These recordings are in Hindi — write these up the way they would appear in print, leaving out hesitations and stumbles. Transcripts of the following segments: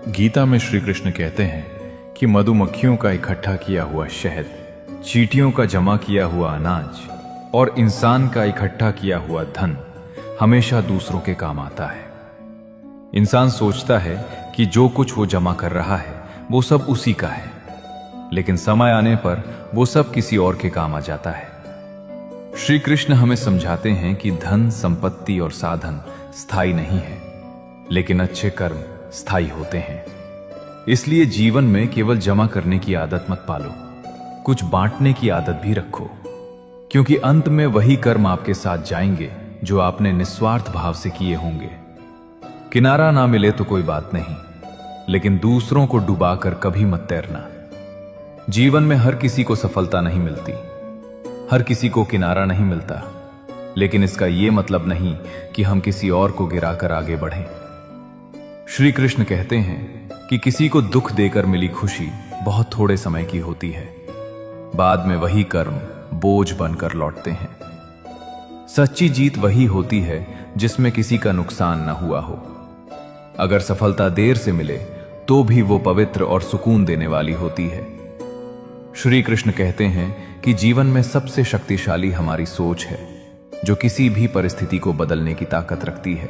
गीता में श्री कृष्ण कहते हैं कि मधुमक्खियों का इकट्ठा किया हुआ शहद, चींटियों का जमा किया हुआ अनाज और इंसान का इकट्ठा किया हुआ धन हमेशा दूसरों के काम आता है। इंसान सोचता है कि जो कुछ वो जमा कर रहा है वो सब उसी का है, लेकिन समय आने पर वो सब किसी और के काम आ जाता है। श्री कृष्ण हमें समझाते हैं कि धन, संपत्ति और साधन स्थायी नहीं है, लेकिन अच्छे कर्म स्थायी होते हैं। इसलिए जीवन में केवल जमा करने की आदत मत पालो, कुछ बांटने की आदत भी रखो, क्योंकि अंत में वही कर्म आपके साथ जाएंगे जो आपने निस्वार्थ भाव से किए होंगे। किनारा ना मिले तो कोई बात नहीं, लेकिन दूसरों को डुबाकर कभी मत तैरना। जीवन में हर किसी को सफलता नहीं मिलती, हर किसी को किनारा नहीं मिलता, लेकिन इसका यह मतलब नहीं कि हम किसी और को गिराकर आगे बढ़ें। श्री कृष्ण कहते हैं कि किसी को दुख देकर मिली खुशी बहुत थोड़े समय की होती है, बाद में वही कर्म बोझ बनकर लौटते हैं। सच्ची जीत वही होती है जिसमें किसी का नुकसान न हुआ हो। अगर सफलता देर से मिले तो भी वो पवित्र और सुकून देने वाली होती है। श्री कृष्ण कहते हैं कि जीवन में सबसे शक्तिशाली हमारी सोच है, जो किसी भी परिस्थिति को बदलने की ताकत रखती है।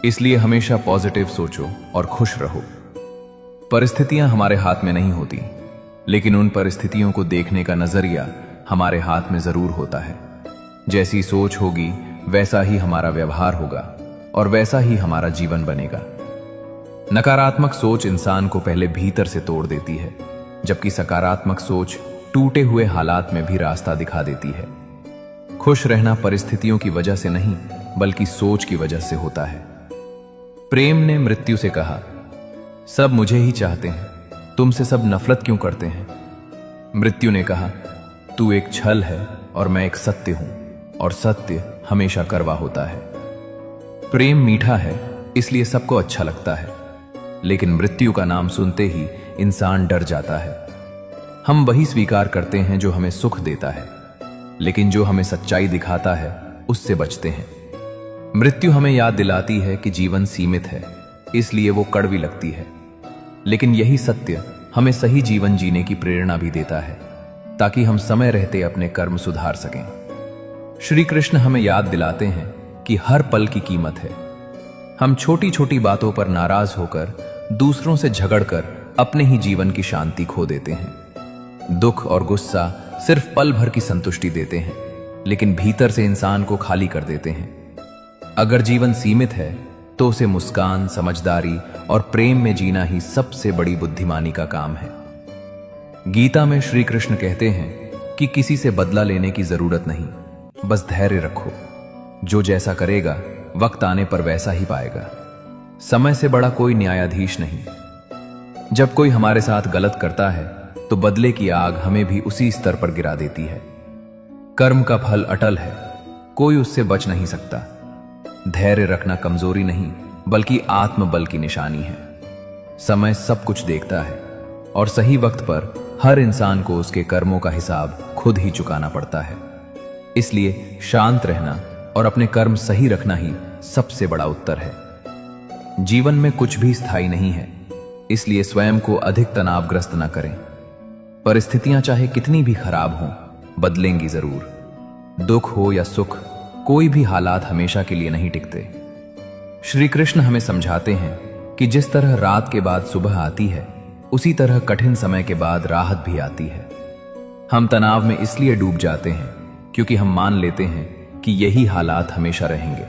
इसलिए हमेशा पॉजिटिव सोचो और खुश रहो। परिस्थितियां हमारे हाथ में नहीं होती, लेकिन उन परिस्थितियों को देखने का नजरिया हमारे हाथ में जरूर होता है। जैसी सोच होगी वैसा ही हमारा व्यवहार होगा और वैसा ही हमारा जीवन बनेगा। नकारात्मक सोच इंसान को पहले भीतर से तोड़ देती है, जबकि सकारात्मक सोच टूटे हुए हालात में भी रास्ता दिखा देती है। खुश रहना परिस्थितियों की वजह से नहीं, बल्कि सोच की वजह से होता है। प्रेम ने मृत्यु से कहा, सब मुझे ही चाहते हैं, तुमसे सब नफरत क्यों करते हैं? मृत्यु ने कहा, तू एक छल है और मैं एक सत्य हूं, और सत्य हमेशा कड़वा होता है। प्रेम मीठा है इसलिए सबको अच्छा लगता है, लेकिन मृत्यु का नाम सुनते ही इंसान डर जाता है। हम वही स्वीकार करते हैं जो हमें सुख देता है, लेकिन जो हमें सच्चाई दिखाता है उससे बचते हैं। मृत्यु हमें याद दिलाती है कि जीवन सीमित है, इसलिए वो कड़वी लगती है, लेकिन यही सत्य हमें सही जीवन जीने की प्रेरणा भी देता है, ताकि हम समय रहते अपने कर्म सुधार सकें। श्री कृष्ण हमें याद दिलाते हैं कि हर पल की कीमत है। हम छोटी छोटी बातों पर नाराज होकर, दूसरों से झगड़कर अपने ही जीवन की शांति खो देते हैं। दुख और गुस्सा सिर्फ पल भर की संतुष्टि देते हैं, लेकिन भीतर से इंसान को खाली कर देते हैं। अगर जीवन सीमित है तो उसे मुस्कान, समझदारी और प्रेम में जीना ही सबसे बड़ी बुद्धिमानी का काम है। गीता में श्री कृष्ण कहते हैं कि किसी से बदला लेने की जरूरत नहीं, बस धैर्य रखो। जो जैसा करेगा वक्त आने पर वैसा ही पाएगा। समय से बड़ा कोई न्यायाधीश नहीं। जब कोई हमारे साथ गलत करता है तो बदले की आग हमें भी उसी स्तर पर गिरा देती है। कर्म का फल अटल है, कोई उससे बच नहीं सकता। धैर्य रखना कमजोरी नहीं, बल्कि आत्मबल की निशानी है। समय सब कुछ देखता है और सही वक्त पर हर इंसान को उसके कर्मों का हिसाब खुद ही चुकाना पड़ता है। इसलिए शांत रहना और अपने कर्म सही रखना ही सबसे बड़ा उत्तर है। जीवन में कुछ भी स्थायी नहीं है, इसलिए स्वयं को अधिक तनावग्रस्त न करें। परिस्थितियां चाहे कितनी भी खराब हों, बदलेंगी जरूर। दुख हो या सुख, कोई भी हालात हमेशा के लिए नहीं टिकते। श्री कृष्ण हमें समझाते हैं कि जिस तरह रात के बाद सुबह आती है, उसी तरह कठिन समय के बाद राहत भी आती है। हम तनाव में इसलिए डूब जाते हैं क्योंकि हम मान लेते हैं कि यही हालात हमेशा रहेंगे,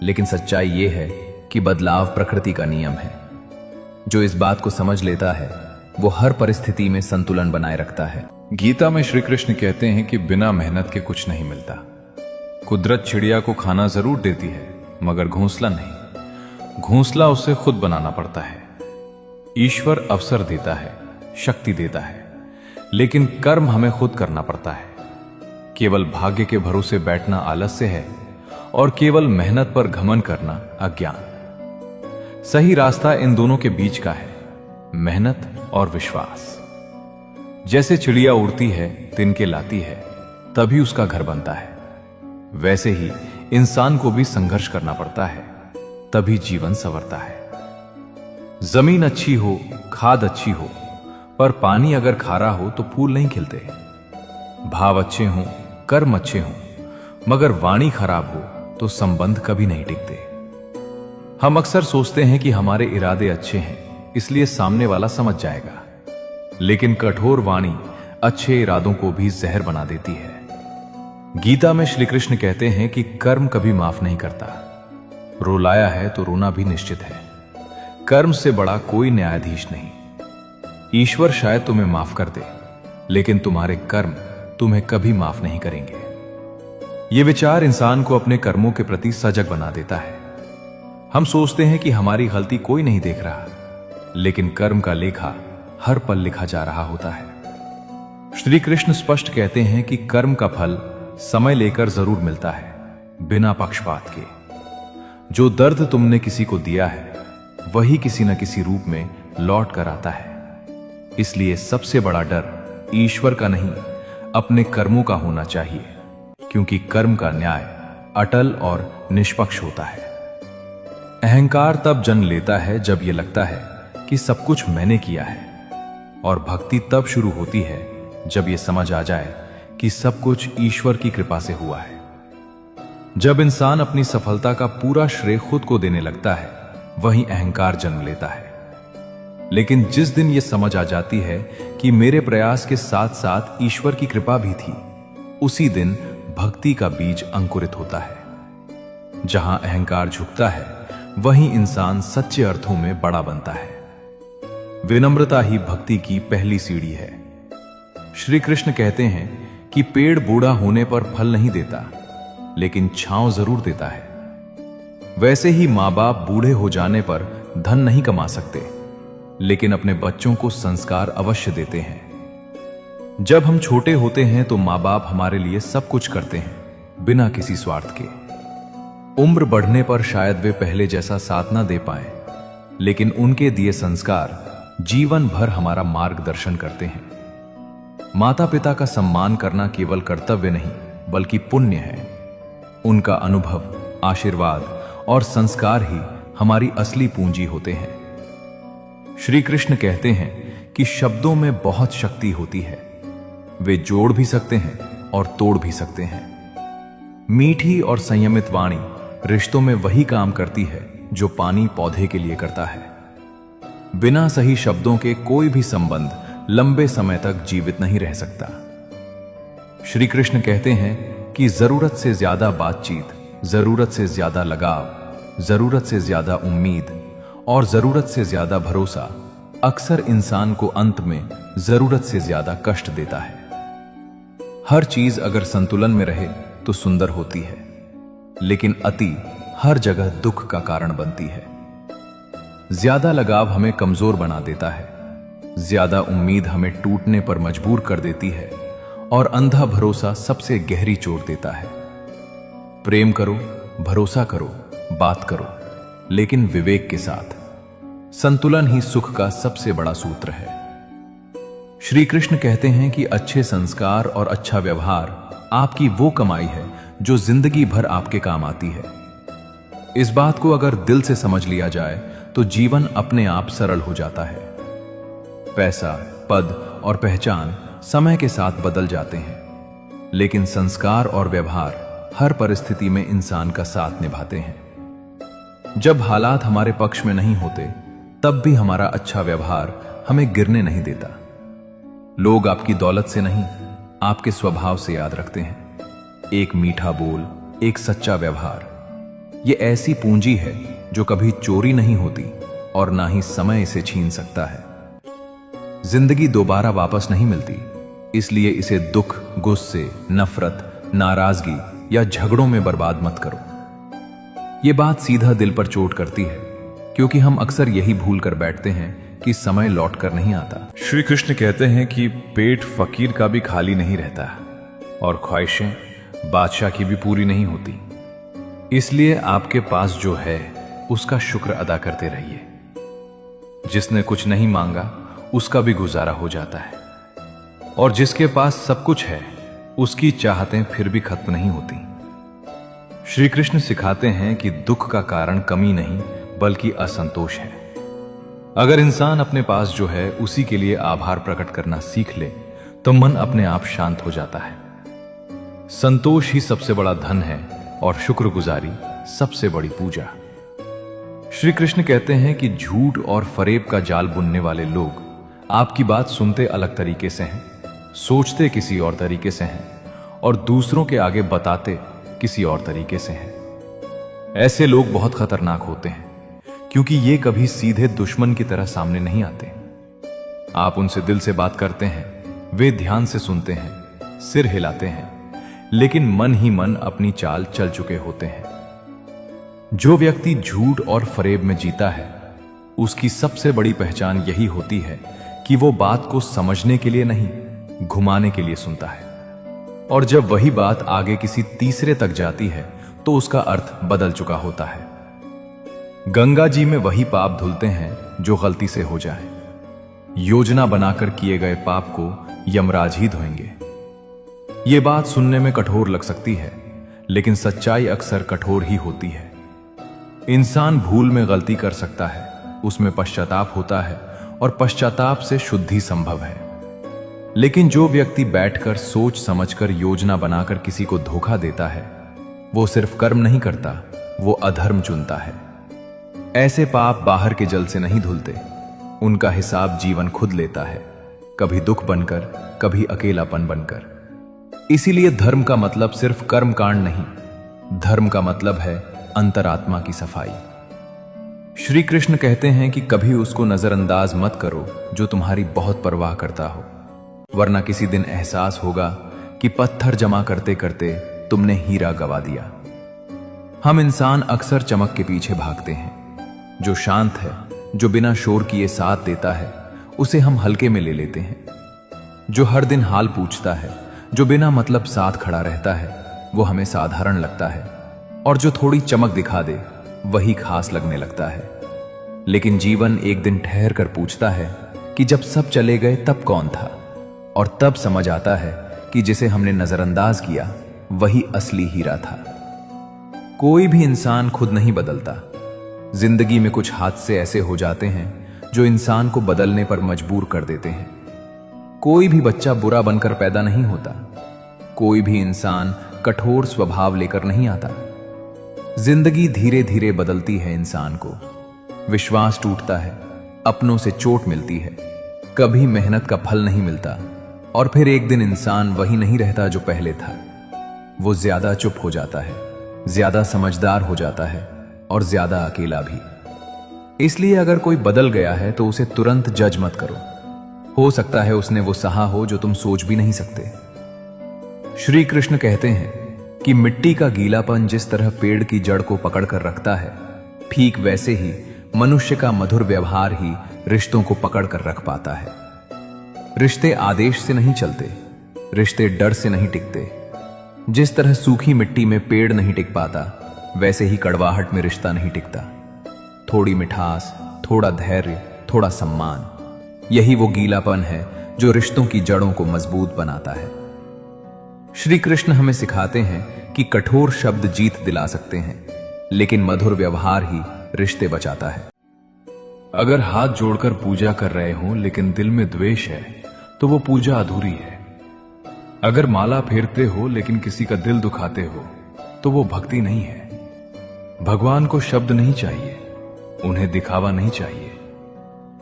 लेकिन सच्चाई यह है कि बदलाव प्रकृति का नियम है। जो इस बात को समझ लेता है वो हर परिस्थिति में संतुलन बनाए रखता है। गीता में श्री कृष्ण कहते हैं कि बिना मेहनत के कुछ नहीं मिलता। कुदरत चिड़िया को खाना जरूर देती है, मगर घोंसला नहीं। घोंसला उसे खुद बनाना पड़ता है। ईश्वर अवसर देता है, शक्ति देता है, लेकिन कर्म हमें खुद करना पड़ता है। केवल भाग्य के भरोसे बैठना आलस्य है और केवल मेहनत पर घमंड करना अज्ञान। सही रास्ता इन दोनों के बीच का है, मेहनत और विश्वास। जैसे चिड़िया उड़ती है, तिनके लाती है, तभी उसका घर बनता है, वैसे ही इंसान को भी संघर्ष करना पड़ता है, तभी जीवन संवरता है। जमीन अच्छी हो, खाद अच्छी हो, पर पानी अगर खारा हो तो फूल नहीं खिलते। भाव अच्छे हों, कर्म अच्छे हों, मगर वाणी खराब हो तो संबंध कभी नहीं टिकते। हम अक्सर सोचते हैं कि हमारे इरादे अच्छे हैं, इसलिए सामने वाला समझ जाएगा, लेकिन कठोर वाणी अच्छे इरादों को भी जहर बना देती है। गीता में श्री कृष्ण कहते हैं कि कर्म कभी माफ नहीं करता। रुलाया है तो रोना भी निश्चित है। कर्म से बड़ा कोई न्यायाधीश नहीं। ईश्वर शायद तुम्हें माफ कर दे, लेकिन तुम्हारे कर्म तुम्हें कभी माफ नहीं करेंगे। यह विचार इंसान को अपने कर्मों के प्रति सजग बना देता है। हम सोचते हैं कि हमारी गलती कोई नहीं देख रहा, लेकिन कर्म का लेखा हर पल लिखा जा रहा होता है। श्री कृष्ण स्पष्ट कहते हैं कि कर्म का फल समय लेकर जरूर मिलता है, बिना पक्षपात के। जो दर्द तुमने किसी को दिया है वही किसी न किसी रूप में लौट कर आता है। इसलिए सबसे बड़ा डर ईश्वर का नहीं, अपने कर्मों का होना चाहिए, क्योंकि कर्म का न्याय अटल और निष्पक्ष होता है। अहंकार तब जन्म लेता है जब यह लगता है कि सब कुछ मैंने किया है, और भक्ति तब शुरू होती है जब यह समझ आ जाए कि सब कुछ ईश्वर की कृपा से हुआ है। जब इंसान अपनी सफलता का पूरा श्रेय खुद को देने लगता है, वहीं अहंकार जन्म लेता है। लेकिन जिस दिन यह समझ आ जाती है कि मेरे प्रयास के साथ साथ ईश्वर की कृपा भी थी, उसी दिन भक्ति का बीज अंकुरित होता है। जहां अहंकार झुकता है, वहीं इंसान सच्चे अर्थों में बड़ा बनता है। विनम्रता ही भक्ति की पहली सीढ़ी है। श्री कृष्ण कहते हैं कि पेड़ बूढ़ा होने पर फल नहीं देता, लेकिन छांव जरूर देता है। वैसे ही मां बाप बूढ़े हो जाने पर धन नहीं कमा सकते, लेकिन अपने बच्चों को संस्कार अवश्य देते हैं। जब हम छोटे होते हैं तो मां बाप हमारे लिए सब कुछ करते हैं, बिना किसी स्वार्थ के। उम्र बढ़ने पर शायद वे पहले जैसा साथ ना दे पाए, लेकिन उनके दिए संस्कार जीवन भर हमारा मार्गदर्शन करते हैं। माता पिता का सम्मान करना केवल कर्तव्य नहीं, बल्कि पुण्य है। उनका अनुभव, आशीर्वाद और संस्कार ही हमारी असली पूंजी होते हैं। श्री कृष्ण कहते हैं कि शब्दों में बहुत शक्ति होती है। वे जोड़ भी सकते हैं और तोड़ भी सकते हैं। मीठी और संयमित वाणी रिश्तों में वही काम करती है जो पानी पौधे के लिए करता है। बिना सही शब्दों के कोई भी संबंध लंबे समय तक जीवित नहीं रह सकता। श्री कृष्ण कहते हैं कि जरूरत से ज्यादा बातचीत, जरूरत से ज्यादा लगाव, जरूरत से ज्यादा उम्मीद और जरूरत से ज्यादा भरोसा अक्सर इंसान को अंत में जरूरत से ज्यादा कष्ट देता है। हर चीज अगर संतुलन में रहे तो सुंदर होती है, लेकिन अति हर जगह दुख का कारण बनती है। ज्यादा लगाव हमें कमजोर बना देता है, ज्यादा उम्मीद हमें टूटने पर मजबूर कर देती है, और अंधा भरोसा सबसे गहरी चोट देता है। प्रेम करो, भरोसा करो, बात करो, लेकिन विवेक के साथ। संतुलन ही सुख का सबसे बड़ा सूत्र है। श्री कृष्ण कहते हैं कि अच्छे संस्कार और अच्छा व्यवहार आपकी वो कमाई है जो जिंदगी भर आपके काम आती है। इस बात को अगर दिल से समझ लिया जाए तो जीवन अपने आप सरल हो जाता है। पैसा, पद और पहचान समय के साथ बदल जाते हैं, लेकिन संस्कार और व्यवहार हर परिस्थिति में इंसान का साथ निभाते हैं। जब हालात हमारे पक्ष में नहीं होते, तब भी हमारा अच्छा व्यवहार हमें गिरने नहीं देता। लोग आपकी दौलत से नहीं, आपके स्वभाव से याद रखते हैं। एक मीठा बोल, एक सच्चा व्यवहार, यह ऐसी पूंजी है जो कभी चोरी नहीं होती और ना ही समय इसे छीन सकता है। जिंदगी दोबारा वापस नहीं मिलती, इसलिए इसे दुख, गुस्से, नफरत, नाराजगी या झगड़ों में बर्बाद मत करो। यह बात सीधा दिल पर चोट करती है, क्योंकि हम अक्सर यही भूल कर बैठते हैं कि समय लौट कर नहीं आता। श्री कृष्ण कहते हैं कि पेट फकीर का भी खाली नहीं रहता और ख्वाहिशें बादशाह की भी पूरी नहीं होती। इसलिए आपके पास जो है उसका शुक्र अदा करते रहिए। जिसने कुछ नहीं मांगा उसका भी गुजारा हो जाता है, और जिसके पास सब कुछ है उसकी चाहतें फिर भी खत्म नहीं होती। श्री कृष्ण सिखाते हैं कि दुख का कारण कमी नहीं बल्कि असंतोष है। अगर इंसान अपने पास जो है उसी के लिए आभार प्रकट करना सीख ले तो मन अपने आप शांत हो जाता है। संतोष ही सबसे बड़ा धन है और शुक्रगुजारी सबसे बड़ी पूजा। श्री कृष्ण कहते हैं कि झूठ और फरेब का जाल बुनने वाले लोग आपकी बात सुनते अलग तरीके से हैं, सोचते किसी और तरीके से हैं और दूसरों के आगे बताते किसी और तरीके से हैं। ऐसे लोग बहुत खतरनाक होते हैं क्योंकि ये कभी सीधे दुश्मन की तरह सामने नहीं आते। आप उनसे दिल से बात करते हैं, वे ध्यान से सुनते हैं, सिर हिलाते हैं, लेकिन मन ही मन अपनी चाल चल चुके होते हैं। जो व्यक्ति झूठ और फरेब में जीता है उसकी सबसे बड़ी पहचान यही होती है कि वो बात को समझने के लिए नहीं, घुमाने के लिए सुनता है, और जब वही बात आगे किसी तीसरे तक जाती है तो उसका अर्थ बदल चुका होता है। गंगा जी में वही पाप धुलते हैं जो गलती से हो जाए। योजना बनाकर किए गए पाप को यमराज ही धोएंगे। ये बात सुनने में कठोर लग सकती है, लेकिन सच्चाई अक्सर कठोर ही होती है। इंसान भूल में गलती कर सकता है, उसमें पश्चाताप होता है और पश्चाताप से शुद्धि संभव है। लेकिन जो व्यक्ति बैठकर सोच समझकर योजना बनाकर किसी को धोखा देता है वो सिर्फ कर्म नहीं करता, वो अधर्म चुनता है। ऐसे पाप बाहर के जल से नहीं धुलते, उनका हिसाब जीवन खुद लेता है, कभी दुख बनकर, कभी अकेलापन बनकर। इसीलिए धर्म का मतलब सिर्फ कर्म कांड नहीं, धर्म का मतलब है अंतरात्मा की सफाई। श्री कृष्ण कहते हैं कि कभी उसको नजरअंदाज मत करो जो तुम्हारी बहुत परवाह करता हो, वरना किसी दिन एहसास होगा कि पत्थर जमा करते करते तुमने हीरा गवा दिया। हम इंसान अक्सर चमक के पीछे भागते हैं। जो शांत है, जो बिना शोर किए साथ देता है, उसे हम हल्के में ले लेते हैं। जो हर दिन हाल पूछता है, जो बिना मतलब साथ खड़ा रहता है, वो हमें साधारण लगता है, और जो थोड़ी चमक दिखा दे वही खास लगने लगता है। लेकिन जीवन एक दिन ठहर कर पूछता है कि जब सब चले गए तब कौन था, और तब समझ आता है कि जिसे हमने नजरअंदाज किया वही असली हीरा था। कोई भी इंसान खुद नहीं बदलता। जिंदगी में कुछ हादसे ऐसे हो जाते हैं जो इंसान को बदलने पर मजबूर कर देते हैं। कोई भी बच्चा बुरा बनकर पैदा नहीं होता, कोई भी इंसान कठोर स्वभाव लेकर नहीं आता। जिंदगी धीरे धीरे बदलती है इंसान को। विश्वास टूटता है, अपनों से चोट मिलती है, कभी मेहनत का फल नहीं मिलता, और फिर एक दिन इंसान वही नहीं रहता जो पहले था। वो ज्यादा चुप हो जाता है, ज्यादा समझदार हो जाता है और ज्यादा अकेला भी। इसलिए अगर कोई बदल गया है तो उसे तुरंत जज मत करो। हो सकता है उसने वो सहा हो जो तुम सोच भी नहीं सकते। श्री कृष्ण कहते हैं कि मिट्टी का गीलापन जिस तरह पेड़ की जड़ को पकड़ कर रखता है, ठीक वैसे ही मनुष्य का मधुर व्यवहार ही रिश्तों को पकड़ कर रख पाता है। रिश्ते आदेश से नहीं चलते, रिश्ते डर से नहीं टिकते। जिस तरह सूखी मिट्टी में पेड़ नहीं टिक पाता, वैसे ही कड़वाहट में रिश्ता नहीं टिकता। थोड़ी मिठास, थोड़ा धैर्य, थोड़ा सम्मान, यही वो गीलापन है जो रिश्तों की जड़ों को मजबूत बनाता है। श्री कृष्ण हमें सिखाते हैं कि कठोर शब्द जीत दिला सकते हैं, लेकिन मधुर व्यवहार ही रिश्ते बचाता है। अगर हाथ जोड़कर पूजा कर रहे हो लेकिन दिल में द्वेष है तो वो पूजा अधूरी है। अगर माला फेरते हो लेकिन किसी का दिल दुखाते हो तो वो भक्ति नहीं है। भगवान को शब्द नहीं चाहिए, उन्हें दिखावा नहीं चाहिए,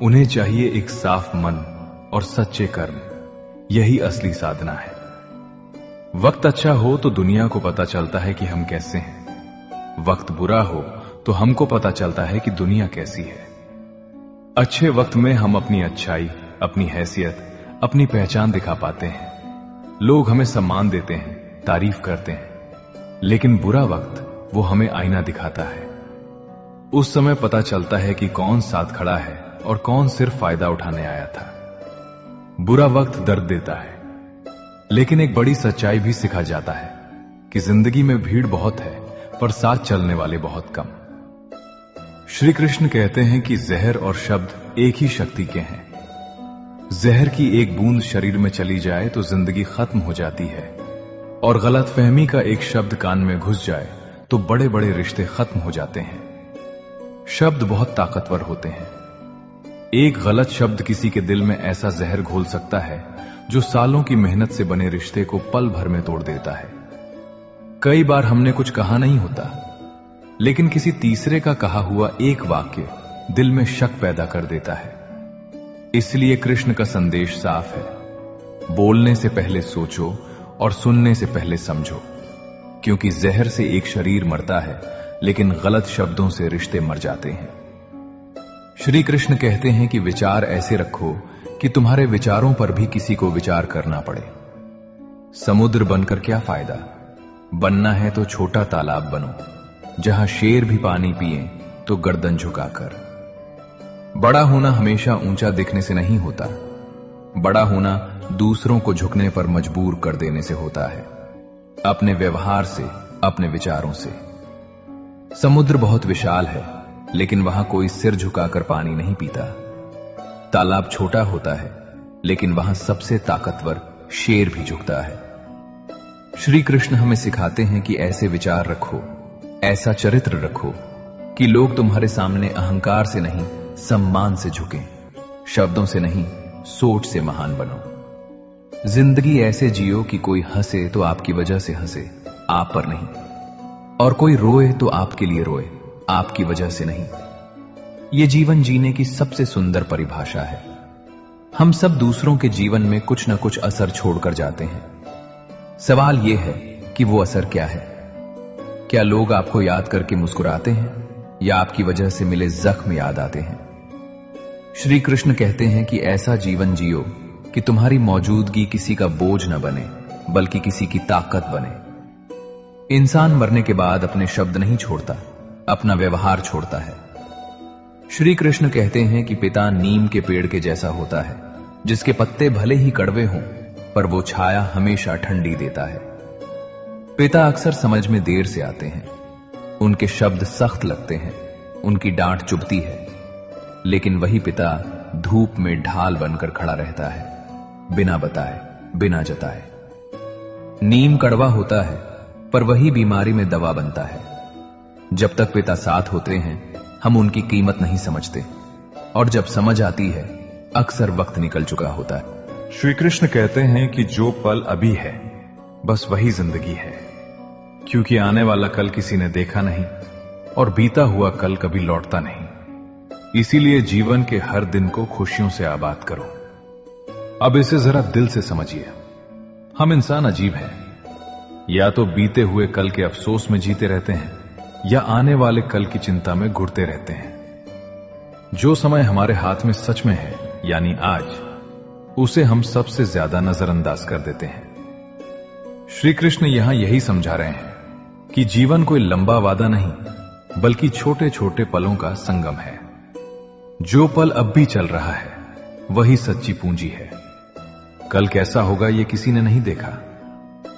उन्हें चाहिए एक साफ मन और सच्चे कर्म। यही असली साधना है। वक्त अच्छा हो तो दुनिया को पता चलता है कि हम कैसे हैं। वक्त बुरा हो तो हमको पता चलता है कि दुनिया कैसी है। अच्छे वक्त में हम अपनी अच्छाई, अपनी हैसियत, अपनी पहचान दिखा पाते हैं। लोग हमें सम्मान देते हैं, तारीफ करते हैं। लेकिन बुरा वक्त वो हमें आईना दिखाता है। उस समय पता चलता है कि कौन साथ खड़ा है और कौन सिर्फ फायदा उठाने आया था। बुरा वक्त दर्द देता है, लेकिन एक बड़ी सच्चाई भी सिखा जाता है कि जिंदगी में भीड़ बहुत है पर साथ चलने वाले बहुत कम। श्री कृष्ण कहते हैं कि जहर और शब्द एक ही शक्ति के हैं। जहर की एक बूंद शरीर में चली जाए तो जिंदगी खत्म हो जाती है, और गलतफहमी का एक शब्द कान में घुस जाए तो बड़े बड़े रिश्ते खत्म हो जाते हैं। शब्द बहुत ताकतवर होते हैं। एक गलत शब्द किसी के दिल में ऐसा जहर घोल सकता है जो सालों की मेहनत से बने रिश्ते को पल भर में तोड़ देता है। कई बार हमने कुछ कहा नहीं होता, लेकिन किसी तीसरे का कहा हुआ एक वाक्य दिल में शक पैदा कर देता है। इसलिए कृष्ण का संदेश साफ है, बोलने से पहले सोचो और सुनने से पहले समझो, क्योंकि जहर से एक शरीर मरता है, लेकिन गलत शब्दों से रिश्ते मर जाते हैं। श्री कृष्ण कहते हैं कि विचार ऐसे रखो कि तुम्हारे विचारों पर भी किसी को विचार करना पड़े। समुद्र बनकर क्या फायदा, बनना है तो छोटा तालाब बनो, जहां शेर भी पानी पिए तो गर्दन झुकाकर। बड़ा होना हमेशा ऊंचा दिखने से नहीं होता, बड़ा होना दूसरों को झुकने पर मजबूर कर देने से होता है, अपने व्यवहार से, अपने विचारों से। समुद्र बहुत विशाल है, लेकिन वहां कोई सिर झुकाकर पानी नहीं पीता। तालाब छोटा होता है, लेकिन वहां सबसे ताकतवर शेर भी झुकता है। श्री कृष्ण हमें सिखाते हैं कि ऐसे विचार रखो, ऐसा चरित्र रखो कि लोग तुम्हारे सामने अहंकार से नहीं, सम्मान से झुकें, शब्दों से नहीं, सोच से महान बनो। जिंदगी ऐसे जियो कि कोई हंसे तो आपकी वजह से हंसे, आप पर नहीं, और कोई रोए तो आपके लिए रोए, आपकी वजह से नहीं। यह जीवन जीने की सबसे सुंदर परिभाषा है। हम सब दूसरों के जीवन में कुछ न कुछ असर छोड़कर जाते हैं। सवाल यह है कि वो असर क्या है? क्या लोग आपको याद करके मुस्कुराते हैं, या आपकी वजह से मिले जख्म याद आते हैं? श्री कृष्ण कहते हैं कि ऐसा जीवन जियो कि तुम्हारी मौजूदगी किसी का बोझ न बने, बल्कि किसी की ताकत बने। इंसान मरने के बाद अपने शब्द नहीं छोड़ता, अपना व्यवहार छोड़ता है। श्री कृष्ण कहते हैं कि पिता नीम के पेड़ के जैसा होता है, जिसके पत्ते भले ही कड़वे हों, पर वो छाया हमेशा ठंडी देता है। पिता अक्सर समझ में देर से आते हैं, उनके शब्द सख्त लगते हैं, उनकी डांट चुभती है, लेकिन वही पिता धूप में ढाल बनकर खड़ा रहता है, बिना बताए, बिना जताए। नीम कड़वा होता है, पर वही बीमारी में दवा बनता है। जब तक पिता साथ होते हैं, हम उनकी कीमत नहीं समझते, और जब समझ आती है, अक्सर वक्त निकल चुका होता है। श्री कृष्ण कहते हैं कि जो पल अभी है, बस वही जिंदगी है, क्योंकि आने वाला कल किसी ने देखा नहीं, और बीता हुआ कल कभी लौटता नहीं। इसीलिए जीवन के हर दिन को खुशियों से आबाद करो। अब इसे जरा दिल से समझिए। हम इंसान अजीब हैं, या तो बीते हुए कल के अफसोस में जीते रहते हैं, या आने वाले कल की चिंता में घुटते रहते हैं। जो समय हमारे हाथ में सच में है, यानी आज, उसे हम सबसे ज्यादा नजरअंदाज कर देते हैं। श्री कृष्ण यहां यही समझा रहे हैं कि जीवन कोई लंबा वादा नहीं, बल्कि छोटे छोटे पलों का संगम है। जो पल अब भी चल रहा है, वही सच्ची पूंजी है। कल कैसा होगा ये किसी ने नहीं देखा,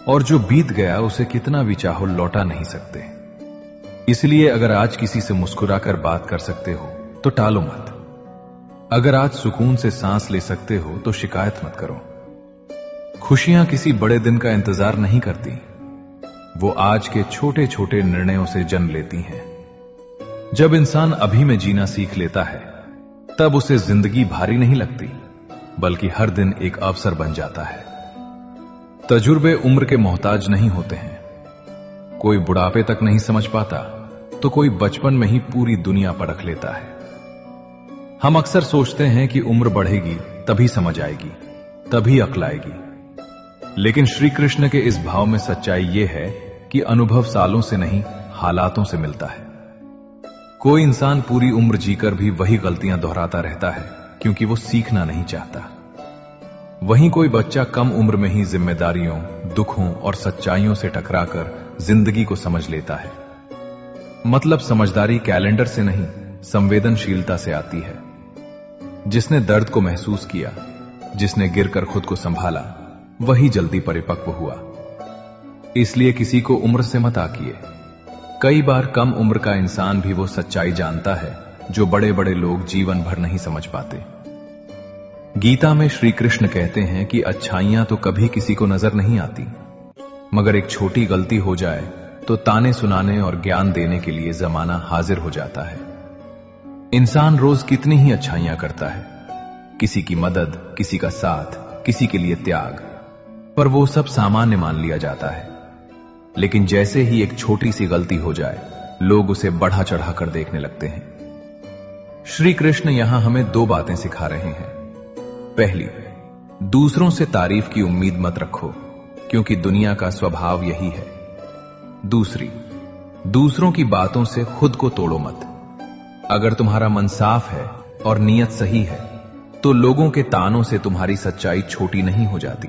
और जो बीत गया उसे कितना भी चाहो लौटा नहीं सकते। इसलिए अगर आज किसी से मुस्कुराकर बात कर सकते हो तो टालो मत। अगर आज सुकून से सांस ले सकते हो तो शिकायत मत करो। खुशियां किसी बड़े दिन का इंतजार नहीं करती, वो आज के छोटे छोटे निर्णयों से जन्म लेती हैं। जब इंसान अभी में जीना सीख लेता है, तब उसे जिंदगी भारी नहीं लगती, बल्कि हर दिन एक अवसर बन जाता है। तजुर्बे उम्र के मोहताज नहीं होते हैं। कोई बुढ़ापे तक नहीं समझ पाता, तो कोई बचपन में ही पूरी दुनिया परख लेता है। हम अक्सर सोचते हैं कि उम्र बढ़ेगी तभी समझ आएगी, तभी अक्ल आएगी, लेकिन श्री कृष्ण के इस भाव में सच्चाई यह है कि अनुभव सालों से नहीं, हालातों से मिलता है। कोई इंसान पूरी उम्र जीकर भी वही गलतियां दोहराता रहता है, क्योंकि वो सीखना नहीं चाहता। वहीं कोई बच्चा कम उम्र में ही जिम्मेदारियों, दुखों और सच्चाइयों से टकराकर जिंदगी को समझ लेता है। मतलब समझदारी कैलेंडर से नहीं, संवेदनशीलता से आती है। जिसने दर्द को महसूस किया, जिसने गिरकर खुद को संभाला, वही जल्दी परिपक्व हुआ। इसलिए किसी को उम्र से मत आकिए। कई बार कम उम्र का इंसान भी वो सच्चाई जानता है जो बड़े बड़े लोग जीवन भर नहीं समझ पाते। गीता में श्री कृष्ण कहते हैं कि अच्छाइयां तो कभी किसी को नजर नहीं आती, मगर एक छोटी गलती हो जाए तो ताने सुनाने और ज्ञान देने के लिए जमाना हाजिर हो जाता है। इंसान रोज कितनी ही अच्छाइयां करता है, किसी की मदद, किसी का साथ, किसी के लिए त्याग, पर वो सब सामान्य मान लिया जाता है। लेकिन जैसे ही एक छोटी सी गलती हो जाए, लोग उसे बढ़ा चढ़ा कर देखने लगते हैं। श्री कृष्ण यहां हमें दो बातें सिखा रहे हैं। पहली, दूसरों से तारीफ की उम्मीद मत रखो, क्योंकि दुनिया का स्वभाव यही है। दूसरी, दूसरों की बातों से खुद को तोड़ो मत। अगर तुम्हारा मन साफ है और नीयत सही है, तो लोगों के तानों से तुम्हारी सच्चाई छोटी नहीं हो जाती।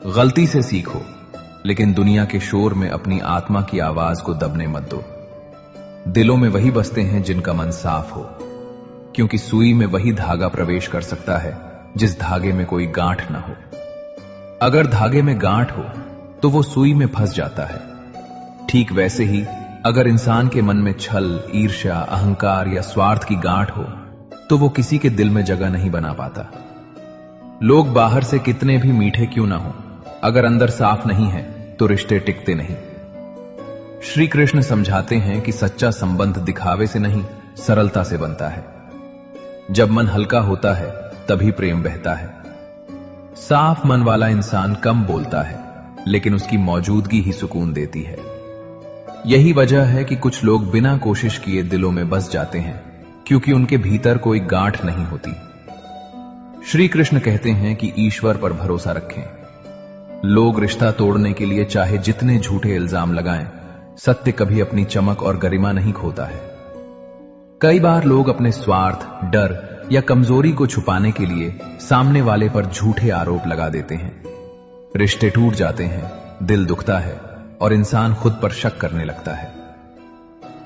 गलती से सीखो, लेकिन दुनिया के शोर में अपनी आत्मा की आवाज को दबने मत दो। दिलों में वही बसते हैं जिनका मन साफ हो, क्योंकि सुई में वही धागा प्रवेश कर सकता है जिस धागे में कोई गांठ ना हो। अगर धागे में गांठ हो तो वो सुई में फंस जाता है। ठीक वैसे ही अगर इंसान के मन में छल, ईर्ष्या, अहंकार या स्वार्थ की गांठ हो तो वो किसी के दिल में जगह नहीं बना पाता। लोग बाहर से कितने भी मीठे क्यों ना हो, अगर अंदर साफ नहीं है तो रिश्ते टिकते नहीं। श्री कृष्ण समझाते हैं कि सच्चा संबंध दिखावे से नहीं, सरलता से बनता है। जब मन हल्का होता है तभी प्रेम बहता है। साफ मन वाला इंसान कम बोलता है, लेकिन उसकी मौजूदगी ही सुकून देती है। यही वजह है कि कुछ लोग बिना कोशिश किए दिलों में बस जाते हैं, क्योंकि उनके भीतर कोई गांठ नहीं होती। श्री कृष्ण कहते हैं कि ईश्वर पर भरोसा रखें। लोग रिश्ता तोड़ने के लिए चाहे जितने झूठे इल्जाम लगाएं, सत्य कभी अपनी चमक और गरिमा नहीं खोता है। कई बार लोग अपने स्वार्थ, डर या कमजोरी को छुपाने के लिए सामने वाले पर झूठे आरोप लगा देते हैं। रिश्ते टूट जाते हैं, दिल दुखता है और इंसान खुद पर शक करने लगता है।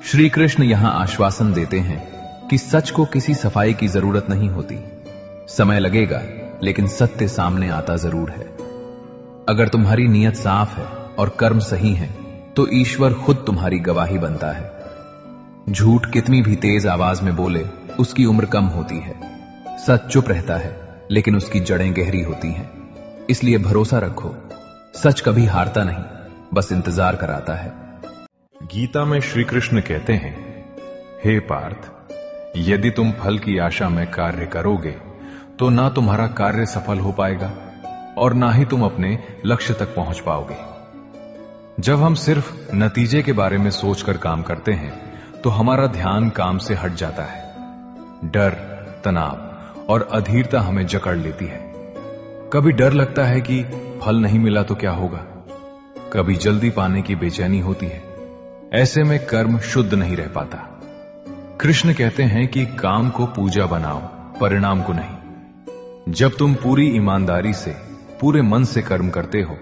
श्री कृष्ण यहां आश्वासन देते हैं कि सच को किसी सफाई की जरूरत नहीं होती। समय लगेगा, लेकिन सत्य सामने आता जरूर है। अगर तुम्हारी नीयत साफ है और कर्म सही है, तो ईश्वर खुद तुम्हारी गवाही बनता है। झूठ कितनी भी तेज आवाज में बोले, उसकी उम्र कम होती है। सच चुप रहता है, लेकिन उसकी जड़ें गहरी होती हैं। इसलिए भरोसा रखो, सच कभी हारता नहीं, बस इंतजार कराता है। गीता में श्री कृष्ण कहते हैं, हे पार्थ, यदि तुम फल की आशा में कार्य करोगे तो ना तुम्हारा कार्य सफल हो पाएगा और ना ही तुम अपने लक्ष्य तक पहुंच पाओगे। जब हम सिर्फ नतीजे के बारे में सोचकर काम करते हैं तो हमारा ध्यान काम से हट जाता है। डर, तनाव और अधीरता हमें जकड़ लेती है। कभी डर लगता है कि फल नहीं मिला तो क्या होगा, कभी जल्दी पाने की बेचैनी होती है। ऐसे में कर्म शुद्ध नहीं रह पाता। कृष्ण कहते हैं कि काम को पूजा बनाओ, परिणाम को नहीं। जब तुम पूरी ईमानदारी से, पूरे मन से कर्म करते हो,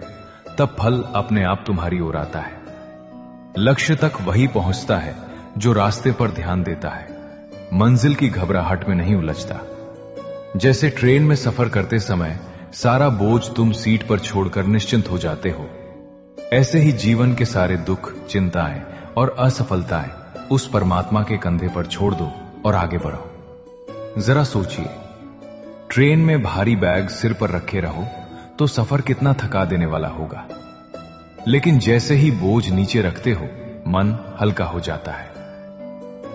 तब फल अपने आप तुम्हारी ओर आता है। लक्ष्य तक वही पहुंचता है जो रास्ते पर ध्यान देता है, मंजिल की घबराहट में नहीं उलझता। जैसे ट्रेन में सफर करते समय सारा बोझ तुम सीट पर छोड़कर निश्चिंत हो जाते हो, ऐसे ही जीवन के सारे दुख, चिंताएं और असफलताएं उस परमात्मा के कंधे पर छोड़ दो और आगे बढ़ो। जरा सोचिए, ट्रेन में भारी बैग सिर पर रखे रहो तो सफर कितना थका देने वाला होगा, लेकिन जैसे ही बोझ नीचे रखते हो, मन हल्का हो जाता है।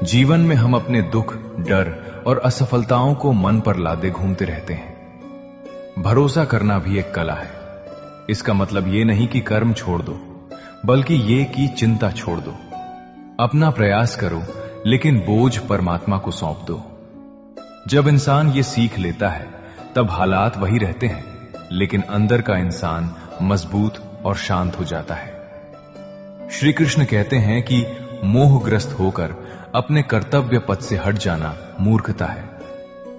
जीवन में हम अपने दुख, डर और असफलताओं को मन पर लादे घूमते रहते हैं। भरोसा करना भी एक कला है। इसका मतलब ये नहीं कि कर्म छोड़ दो, बल्कि ये कि चिंता छोड़ दो। अपना प्रयास करो, लेकिन बोझ परमात्मा को सौंप दो। जब इंसान ये सीख लेता है, तब हालात वही रहते हैं, लेकिन अंदर का इंसान मजबूत और शांत हो जाता है। श्री कृष्ण कहते हैं कि मोहग्रस्त होकर अपने कर्तव्य पथ से हट जाना मूर्खता है।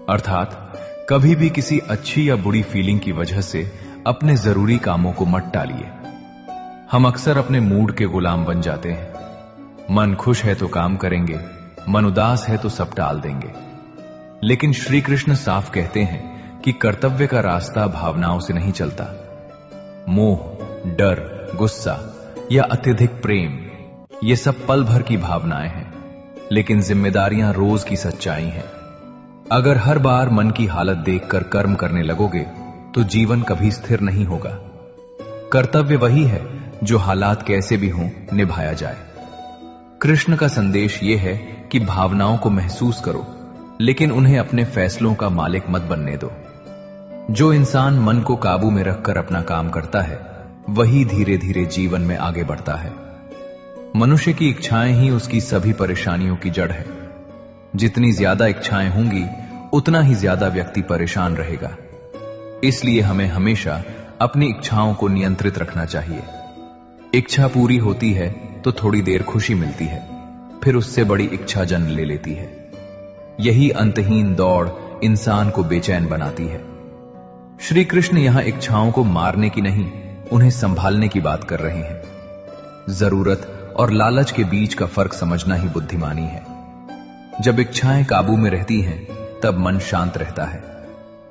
अर्थात कभी भी किसी अच्छी या बुरी फीलिंग की वजह से अपने जरूरी कामों को मत टालिए। हम अक्सर अपने मूड के गुलाम बन जाते हैं। मन खुश है तो काम करेंगे, मन उदास है तो सब टाल देंगे। लेकिन श्री कृष्ण साफ कहते हैं कि कर्तव्य का रास्ता भावनाओं से नहीं चलता। मोह, डर, गुस्सा या अत्यधिक प्रेम, ये सब पल भर की भावनाएं हैं, लेकिन जिम्मेदारियां रोज की सच्चाई हैं। अगर हर बार मन की हालत देखकर कर्म करने लगोगे तो जीवन कभी स्थिर नहीं होगा। कर्तव्य वही है जो हालात कैसे भी हों निभाया जाए। कृष्ण का संदेश यह है कि भावनाओं को महसूस करो, लेकिन उन्हें अपने फैसलों का मालिक मत बनने दो। जो इंसान मन को काबू में रखकर अपना काम करता है, वही धीरे धीरे जीवन में आगे बढ़ता है। मनुष्य की इच्छाएं ही उसकी सभी परेशानियों की जड़ है। जितनी ज्यादा इच्छाएं होंगी, उतना ही ज्यादा व्यक्ति परेशान रहेगा। इसलिए हमें हमेशा अपनी इच्छाओं को नियंत्रित रखना चाहिए। इच्छा पूरी होती है तो थोड़ी देर खुशी मिलती है, फिर उससे बड़ी इच्छा जन्म ले लेती है। यही अंतहीन दौड़ इंसान को बेचैन बनाती है। श्री कृष्ण यहां इच्छाओं को मारने की नहीं, उन्हें संभालने की बात कर रहे हैं। जरूरत और लालच के बीच का फर्क समझना ही बुद्धिमानी है। जब इच्छाएं काबू में रहती हैं, तब मन शांत रहता है,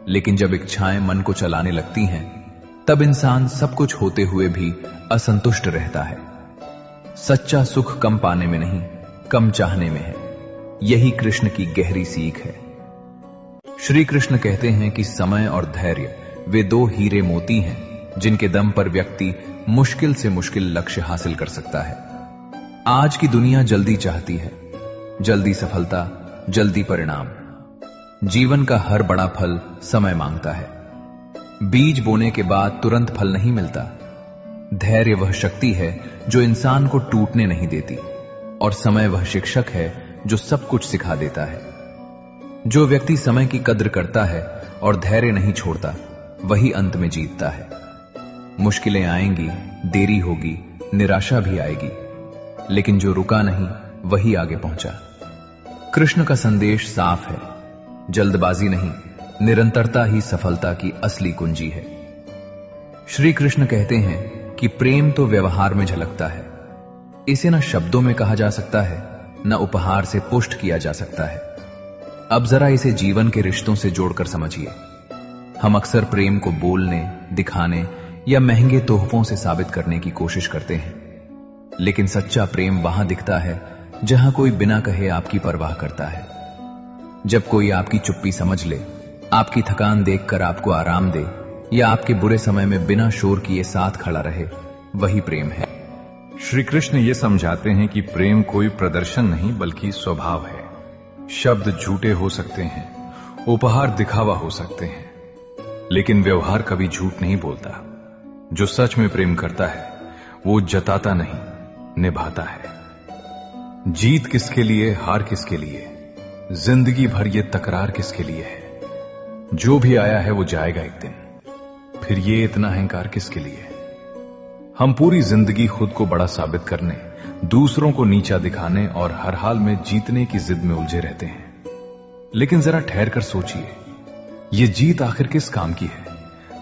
लेकिन जब इच्छाएं मन को चलाने लगती हैं, तब इंसान सब कुछ होते हुए भी असंतुष्ट रहता है। सच्चा सुख कम पाने में नहीं, कम चाहने में है। यही कृष्ण की गहरी सीख है। श्री कृष्ण कहते हैं कि समय और धैर्य वे दो हीरे मोती हैं, जिनके दम पर व्यक्ति मुश्किल से मुश्किल लक्ष्य हासिल कर सकता है। आज की दुनिया जल्दी चाहती है, जल्दी सफलता, जल्दी परिणाम। जीवन का हर बड़ा फल समय मांगता है। बीज बोने के बाद तुरंत फल नहीं मिलता। धैर्य वह शक्ति है जो इंसान को टूटने नहीं देती, और समय वह शिक्षक है जो सब कुछ सिखा देता है। जो व्यक्ति समय की कद्र करता है और धैर्य नहीं छोड़ता, वही अंत में जीतता है। मुश्किलें आएंगी, देरी होगी, निराशा भी आएगी, लेकिन जो रुका नहीं, वही आगे पहुंचा। कृष्ण का संदेश साफ है, जल्दबाजी नहीं, निरंतरता ही सफलता की असली कुंजी है। श्री कृष्ण कहते हैं कि प्रेम तो व्यवहार में झलकता है। इसे न शब्दों में कहा जा सकता है, न उपहार से पुष्ट किया जा सकता है। अब जरा इसे जीवन के रिश्तों से जोड़कर समझिए। हम अक्सर प्रेम को बोलने, दिखाने या महंगे तोहफों से साबित करने की कोशिश करते हैं, लेकिन सच्चा प्रेम वहां दिखता है जहां कोई बिना कहे आपकी परवाह करता है। जब कोई आपकी चुप्पी समझ ले, आपकी थकान देखकर आपको आराम दे, या आपके बुरे समय में बिना शोर किए साथ खड़ा रहे, वही प्रेम है। श्री कृष्ण ये समझाते हैं कि प्रेम कोई प्रदर्शन नहीं, बल्कि स्वभाव है। शब्द झूठे हो सकते हैं, उपहार दिखावा हो सकते हैं, लेकिन व्यवहार कभी झूठ नहीं बोलता। जो सच में प्रेम करता है, वो जताता नहीं, निभाता है। जीत किसके लिए, हार किसके लिए, जिंदगी भर ये तकरार किसके लिए है? जो भी आया है वो जाएगा एक दिन, फिर ये इतना अहंकार किसके लिए? हम पूरी जिंदगी खुद को बड़ा साबित करने, दूसरों को नीचा दिखाने और हर हाल में जीतने की जिद में उलझे रहते हैं। लेकिन जरा ठहर कर सोचिए, ये जीत आखिर किस काम की है,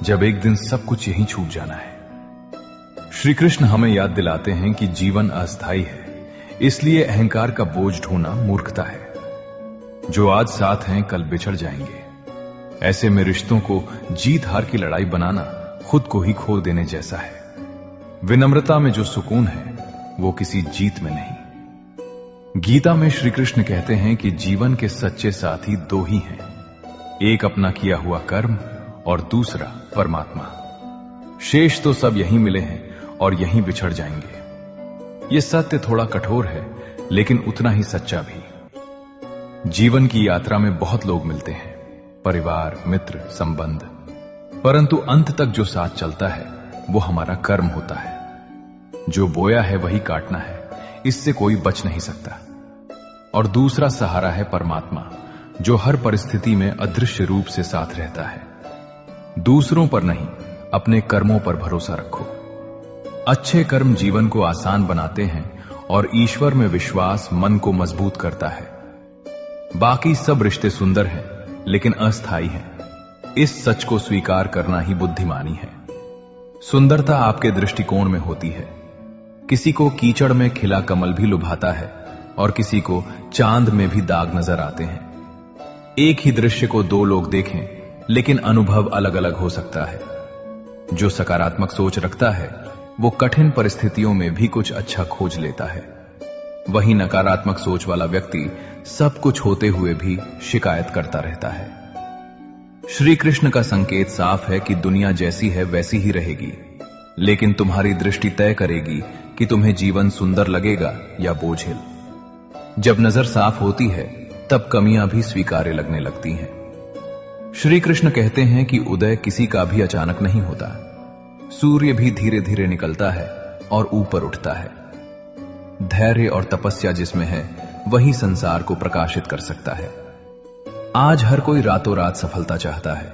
जब एक दिन सब कुछ यहीं छूट जाना है? श्री कृष्ण हमें याद दिलाते हैं कि जीवन अस्थायी है, इसलिए अहंकार का बोझ ढोना मूर्खता है। जो आज साथ हैं, कल बिछड़ जाएंगे। ऐसे में रिश्तों को जीत हार की लड़ाई बनाना खुद को ही खो देने जैसा है। विनम्रता में जो सुकून है, वो किसी जीत में नहीं। गीता में श्री कृष्ण कहते हैं कि जीवन के सच्चे साथी दो ही हैं, एक अपना किया हुआ कर्म और दूसरा परमात्मा। शेष तो सब यहीं मिले हैं और यहीं बिछड़ जाएंगे। ये सत्य थोड़ा कठोर है, लेकिन उतना ही सच्चा भी। जीवन की यात्रा में बहुत लोग मिलते हैं, परिवार, मित्र, संबंध, परंतु अंत तक जो साथ चलता है, वो हमारा कर्म होता है। जो बोया है वही काटना है, इससे कोई बच नहीं सकता। और दूसरा सहारा है परमात्मा, जो हर परिस्थिति में अदृश्य रूप से साथ रहता है। दूसरों पर नहीं, अपने कर्मों पर भरोसा रखो। अच्छे कर्म जीवन को आसान बनाते हैं और ईश्वर में विश्वास मन को मजबूत करता है। बाकी सब रिश्ते सुंदर हैं, लेकिन अस्थायी हैं। इस सच को स्वीकार करना ही बुद्धिमानी है। सुंदरता आपके दृष्टिकोण में होती है। किसी को कीचड़ में खिला कमल भी लुभाता है और किसी को चांद में भी दाग नजर आते हैं। एक ही दृश्य को दो लोग देखें, लेकिन अनुभव अलग अलग हो सकता है। जो सकारात्मक सोच रखता है, वो कठिन परिस्थितियों में भी कुछ अच्छा खोज लेता है। वही नकारात्मक सोच वाला व्यक्ति सब कुछ होते हुए भी शिकायत करता रहता है। श्री कृष्ण का संकेत साफ है कि दुनिया जैसी है वैसी ही रहेगी, लेकिन तुम्हारी दृष्टि तय करेगी कि तुम्हें जीवन सुंदर लगेगा या बोझिल। जब नजर साफ होती है तब कमियां भी स्वीकार्य लगने लगती हैं। श्री कृष्ण कहते हैं कि उदय किसी का भी अचानक नहीं होता। सूर्य भी धीरे धीरे निकलता है और ऊपर उठता है। धैर्य और तपस्या जिसमें है वही संसार को प्रकाशित कर सकता है। आज हर कोई रातों रात सफलता चाहता है,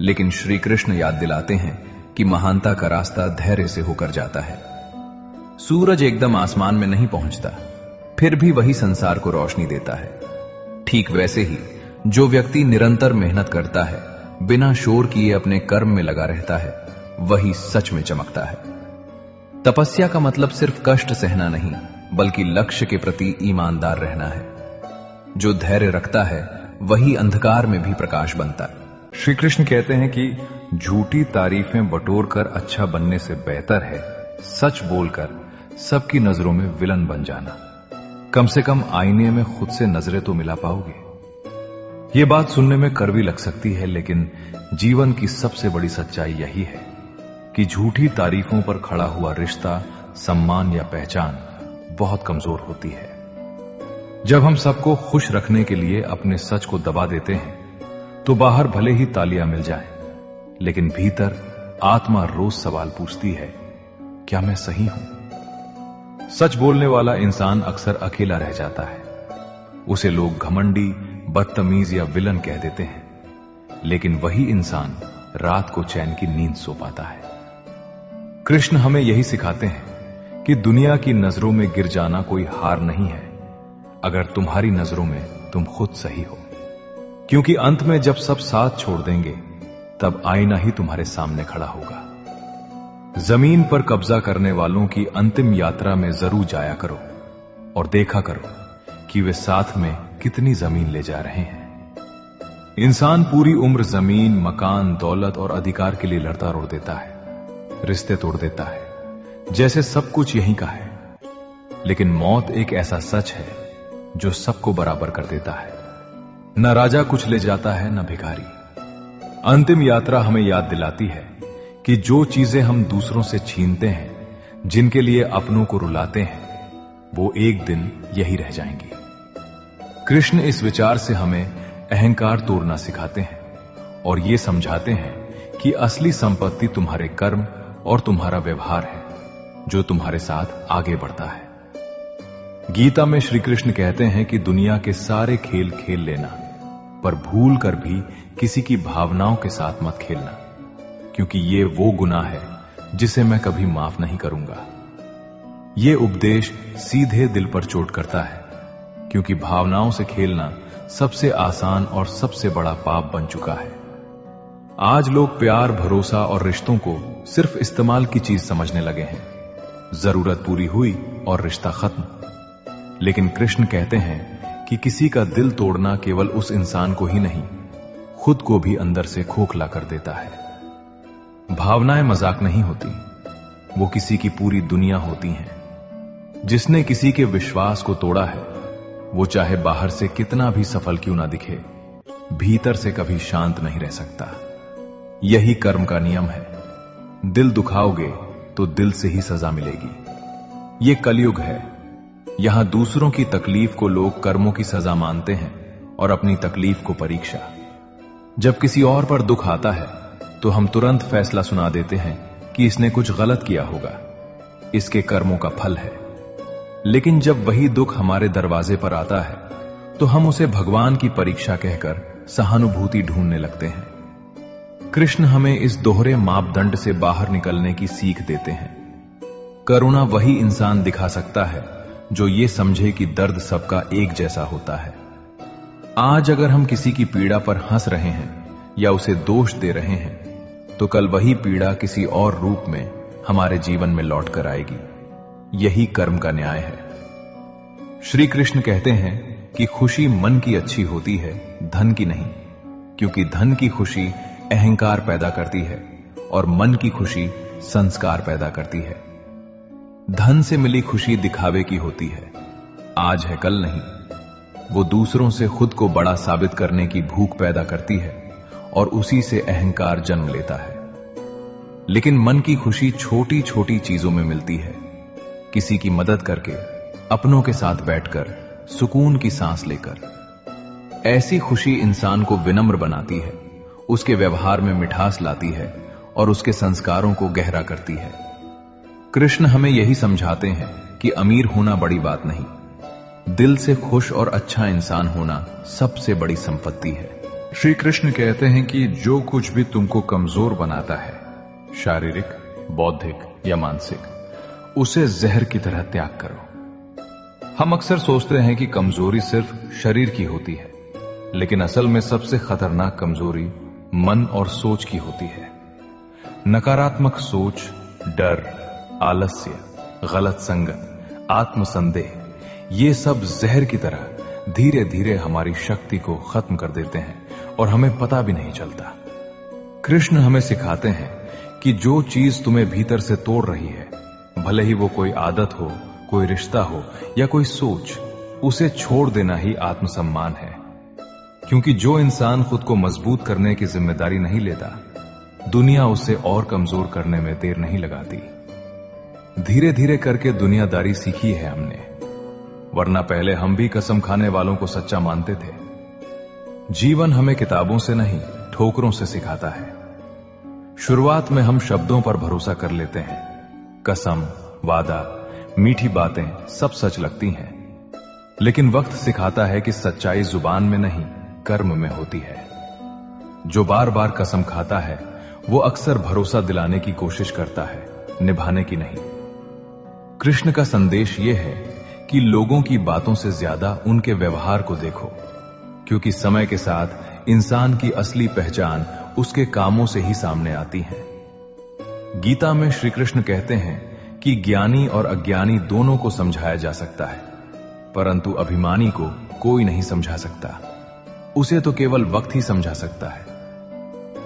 लेकिन श्री कृष्ण याद दिलाते हैं कि महानता का रास्ता धैर्य से होकर जाता है। सूरज एकदम आसमान में नहीं पहुंचता, फिर भी वही संसार को रोशनी देता है। ठीक वैसे ही जो व्यक्ति निरंतर मेहनत करता है, बिना शोर किए अपने कर्म में लगा रहता है, वही सच में चमकता है। तपस्या का मतलब सिर्फ कष्ट सहना नहीं, बल्कि लक्ष्य के प्रति ईमानदार रहना है। जो धैर्य रखता है वही अंधकार में भी प्रकाश बनता है। श्री कृष्ण कहते हैं कि झूठी तारीफें बटोर कर अच्छा बनने से बेहतर है सच बोलकर सबकी नजरों में विलन बन जाना। कम से कम आईने में खुद से नजरें तो मिला पाओगे। ये बात सुनने में कड़वी लग सकती है, लेकिन जीवन की सबसे बड़ी सच्चाई यही है कि झूठी तारीफों पर खड़ा हुआ रिश्ता, सम्मान या पहचान बहुत कमजोर होती है। जब हम सबको खुश रखने के लिए अपने सच को दबा देते हैं तो बाहर भले ही तालियां मिल जाएं, लेकिन भीतर आत्मा रोज सवाल पूछती है, क्या मैं सही हूं? सच बोलने वाला इंसान अक्सर अकेला रह जाता है। उसे लोग घमंडी, बदतमीज या विलन कह देते हैं, लेकिन वही इंसान रात को चैन की नींद सो पाता है। कृष्ण हमें यही सिखाते हैं कि दुनिया की नजरों में गिर जाना कोई हार नहीं है, अगर तुम्हारी नजरों में तुम खुद सही हो। क्योंकि अंत में जब सब साथ छोड़ देंगे, तब आईना ही तुम्हारे सामने खड़ा होगा। जमीन पर कब्जा करने वालों की अंतिम यात्रा में जरूर जाया करो और देखा करो कि वे साथ में कितनी जमीन ले जा रहे हैं। इंसान पूरी उम्र जमीन, मकान, दौलत और अधिकार के लिए लड़ता रोड़ देता है, रिश्ते तोड़ देता है, जैसे सब कुछ यहीं का है। लेकिन मौत एक ऐसा सच है जो सबको बराबर कर देता है। न राजा कुछ ले जाता है, न भिखारी। अंतिम यात्रा हमें याद दिलाती है कि जो चीजें हम दूसरों से छीनते हैं, जिनके लिए अपनों को रुलाते हैं, वो एक दिन यही रह जाएंगी। कृष्ण इस विचार से हमें अहंकार तोड़ना सिखाते हैं और ये समझाते हैं कि असली संपत्ति तुम्हारे कर्म और तुम्हारा व्यवहार है, जो तुम्हारे साथ आगे बढ़ता है। गीता में श्री कृष्ण कहते हैं कि दुनिया के सारे खेल खेल लेना, पर भूल कर भी किसी की भावनाओं के साथ मत खेलना, क्योंकि ये वो गुनाह है जिसे मैं कभी माफ नहीं करूंगा। ये उपदेश सीधे दिल पर चोट करता है, क्योंकि भावनाओं से खेलना सबसे आसान और सबसे बड़ा पाप बन चुका है। आज लोग प्यार, भरोसा और रिश्तों को सिर्फ इस्तेमाल की चीज समझने लगे हैं। जरूरत पूरी हुई और रिश्ता खत्म। लेकिन कृष्ण कहते हैं कि किसी का दिल तोड़ना केवल उस इंसान को ही नहीं, खुद को भी अंदर से खोखला कर देता है। भावनाएं मजाक नहीं होती, वो किसी की पूरी दुनिया होती हैं। जिसने किसी के विश्वास को तोड़ा है, वो चाहे बाहर से कितना भी सफल क्यों ना दिखे, भीतर से कभी शांत नहीं रह सकता। यही कर्म का नियम है। दिल दुखाओगे तो दिल से ही सजा मिलेगी। ये कलयुग है। यहां दूसरों की तकलीफ को लोग कर्मों की सजा मानते हैं और अपनी तकलीफ को परीक्षा। जब किसी और पर दुख आता है तो हम तुरंत फैसला सुना देते हैं कि इसने कुछ गलत किया होगा, इसके कर्मों का फल है। लेकिन जब वही दुख हमारे दरवाजे पर आता है तो हम उसे भगवान की परीक्षा कहकर सहानुभूति ढूंढने लगते हैं। कृष्ण हमें इस दोहरे मापदंड से बाहर निकलने की सीख देते हैं। करुणा वही इंसान दिखा सकता है जो ये समझे कि दर्द सबका एक जैसा होता है। आज अगर हम किसी की पीड़ा पर हंस रहे हैं या उसे दोष दे रहे हैं, तो कल वही पीड़ा किसी और रूप में हमारे जीवन में लौट कर आएगी। यही कर्म का न्याय है। श्री कृष्ण कहते हैं कि खुशी मन की अच्छी होती है, धन की नहीं, क्योंकि धन की खुशी अहंकार पैदा करती है और मन की खुशी संस्कार पैदा करती है। धन से मिली खुशी दिखावे की होती है, आज है कल नहीं। वो दूसरों से खुद को बड़ा साबित करने की भूख पैदा करती है और उसी से अहंकार जन्म लेता है। लेकिन मन की खुशी छोटी छोटी चीजों में मिलती है। किसी की मदद करके, अपनों के साथ बैठकर, सुकून की सांस लेकर। ऐसी खुशी इंसान को विनम्र बनाती है, उसके व्यवहार में मिठास लाती है और उसके संस्कारों को गहरा करती है। कृष्ण हमें यही समझाते हैं कि अमीर होना बड़ी बात नहीं, दिल से खुश और अच्छा इंसान होना सबसे बड़ी संपत्ति है। श्री कृष्ण कहते हैं कि जो कुछ भी तुमको कमजोर बनाता है, शारीरिक, बौद्धिक या मानसिक, उसे जहर की तरह त्याग करो। हम अक्सर सोचते हैं कि कमजोरी सिर्फ शरीर की होती है, लेकिन असल में सबसे खतरनाक कमजोरी मन और सोच की होती है। नकारात्मक सोच, डर, आलस्य, गलत संगत, आत्मसंदेह, ये सब जहर की तरह धीरे धीरे हमारी शक्ति को खत्म कर देते हैं और हमें पता भी नहीं चलता। कृष्ण हमें सिखाते हैं कि जो चीज तुम्हें भीतर से तोड़ रही है, भले ही वो कोई आदत हो, कोई रिश्ता हो या कोई सोच, उसे छोड़ देना ही आत्मसम्मान है। क्योंकि जो इंसान खुद को मजबूत करने की जिम्मेदारी नहीं लेता, दुनिया उसे और कमजोर करने में देर नहीं लगाती। धीरे धीरे करके दुनियादारी सीखी है हमने, वरना पहले हम भी कसम खाने वालों को सच्चा मानते थे। जीवन हमें किताबों से नहीं, ठोकरों से सिखाता है। शुरुआत में हम शब्दों पर भरोसा कर लेते हैं, कसम, वादा, मीठी बातें सब सच लगती हैं, लेकिन वक्त सिखाता है कि सच्चाई जुबान में नहीं, कर्म में होती है। जो बार बार कसम खाता है, वो अक्सर भरोसा दिलाने की कोशिश करता है, निभाने की नहीं। कृष्ण का संदेश यह है कि लोगों की बातों से ज्यादा उनके व्यवहार को देखो, क्योंकि समय के साथ इंसान की असली पहचान उसके कामों से ही सामने आती है। गीता में श्री कृष्ण कहते हैं कि ज्ञानी और अज्ञानी दोनों को समझाया जा सकता है, परंतु अभिमानी को कोई नहीं समझा सकता, उसे तो केवल वक्त ही समझा सकता है।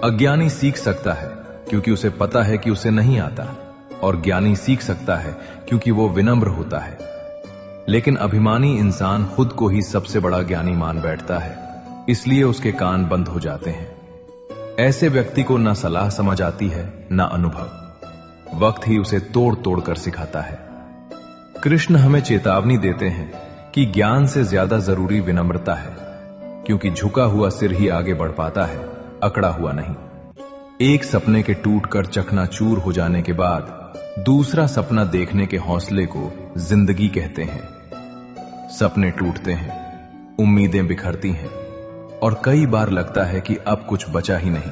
अज्ञानी सीख सकता है क्योंकि उसे पता है कि उसे नहीं आता, और ज्ञानी सीख सकता है क्योंकि वो विनम्र होता है। लेकिन अभिमानी इंसान खुद को ही सबसे बड़ा ज्ञानी मान बैठता है, इसलिए उसके कान बंद हो जाते हैं। ऐसे व्यक्ति को ना सलाह समझ आती है, ना अनुभव, वक्त ही उसे तोड़ तोड़ कर सिखाता है। कृष्ण हमें चेतावनी देते हैं कि ज्ञान से ज्यादा जरूरी विनम्रता है, क्योंकि झुका हुआ सिर ही आगे बढ़ पाता है, अकड़ा हुआ नहीं। एक सपने के टूटकर चकनाचूर हो जाने के बाद दूसरा सपना देखने के हौसले को जिंदगी कहते हैं। सपने टूटते हैं, उम्मीदें बिखरती हैं, और कई बार लगता है कि अब कुछ बचा ही नहीं।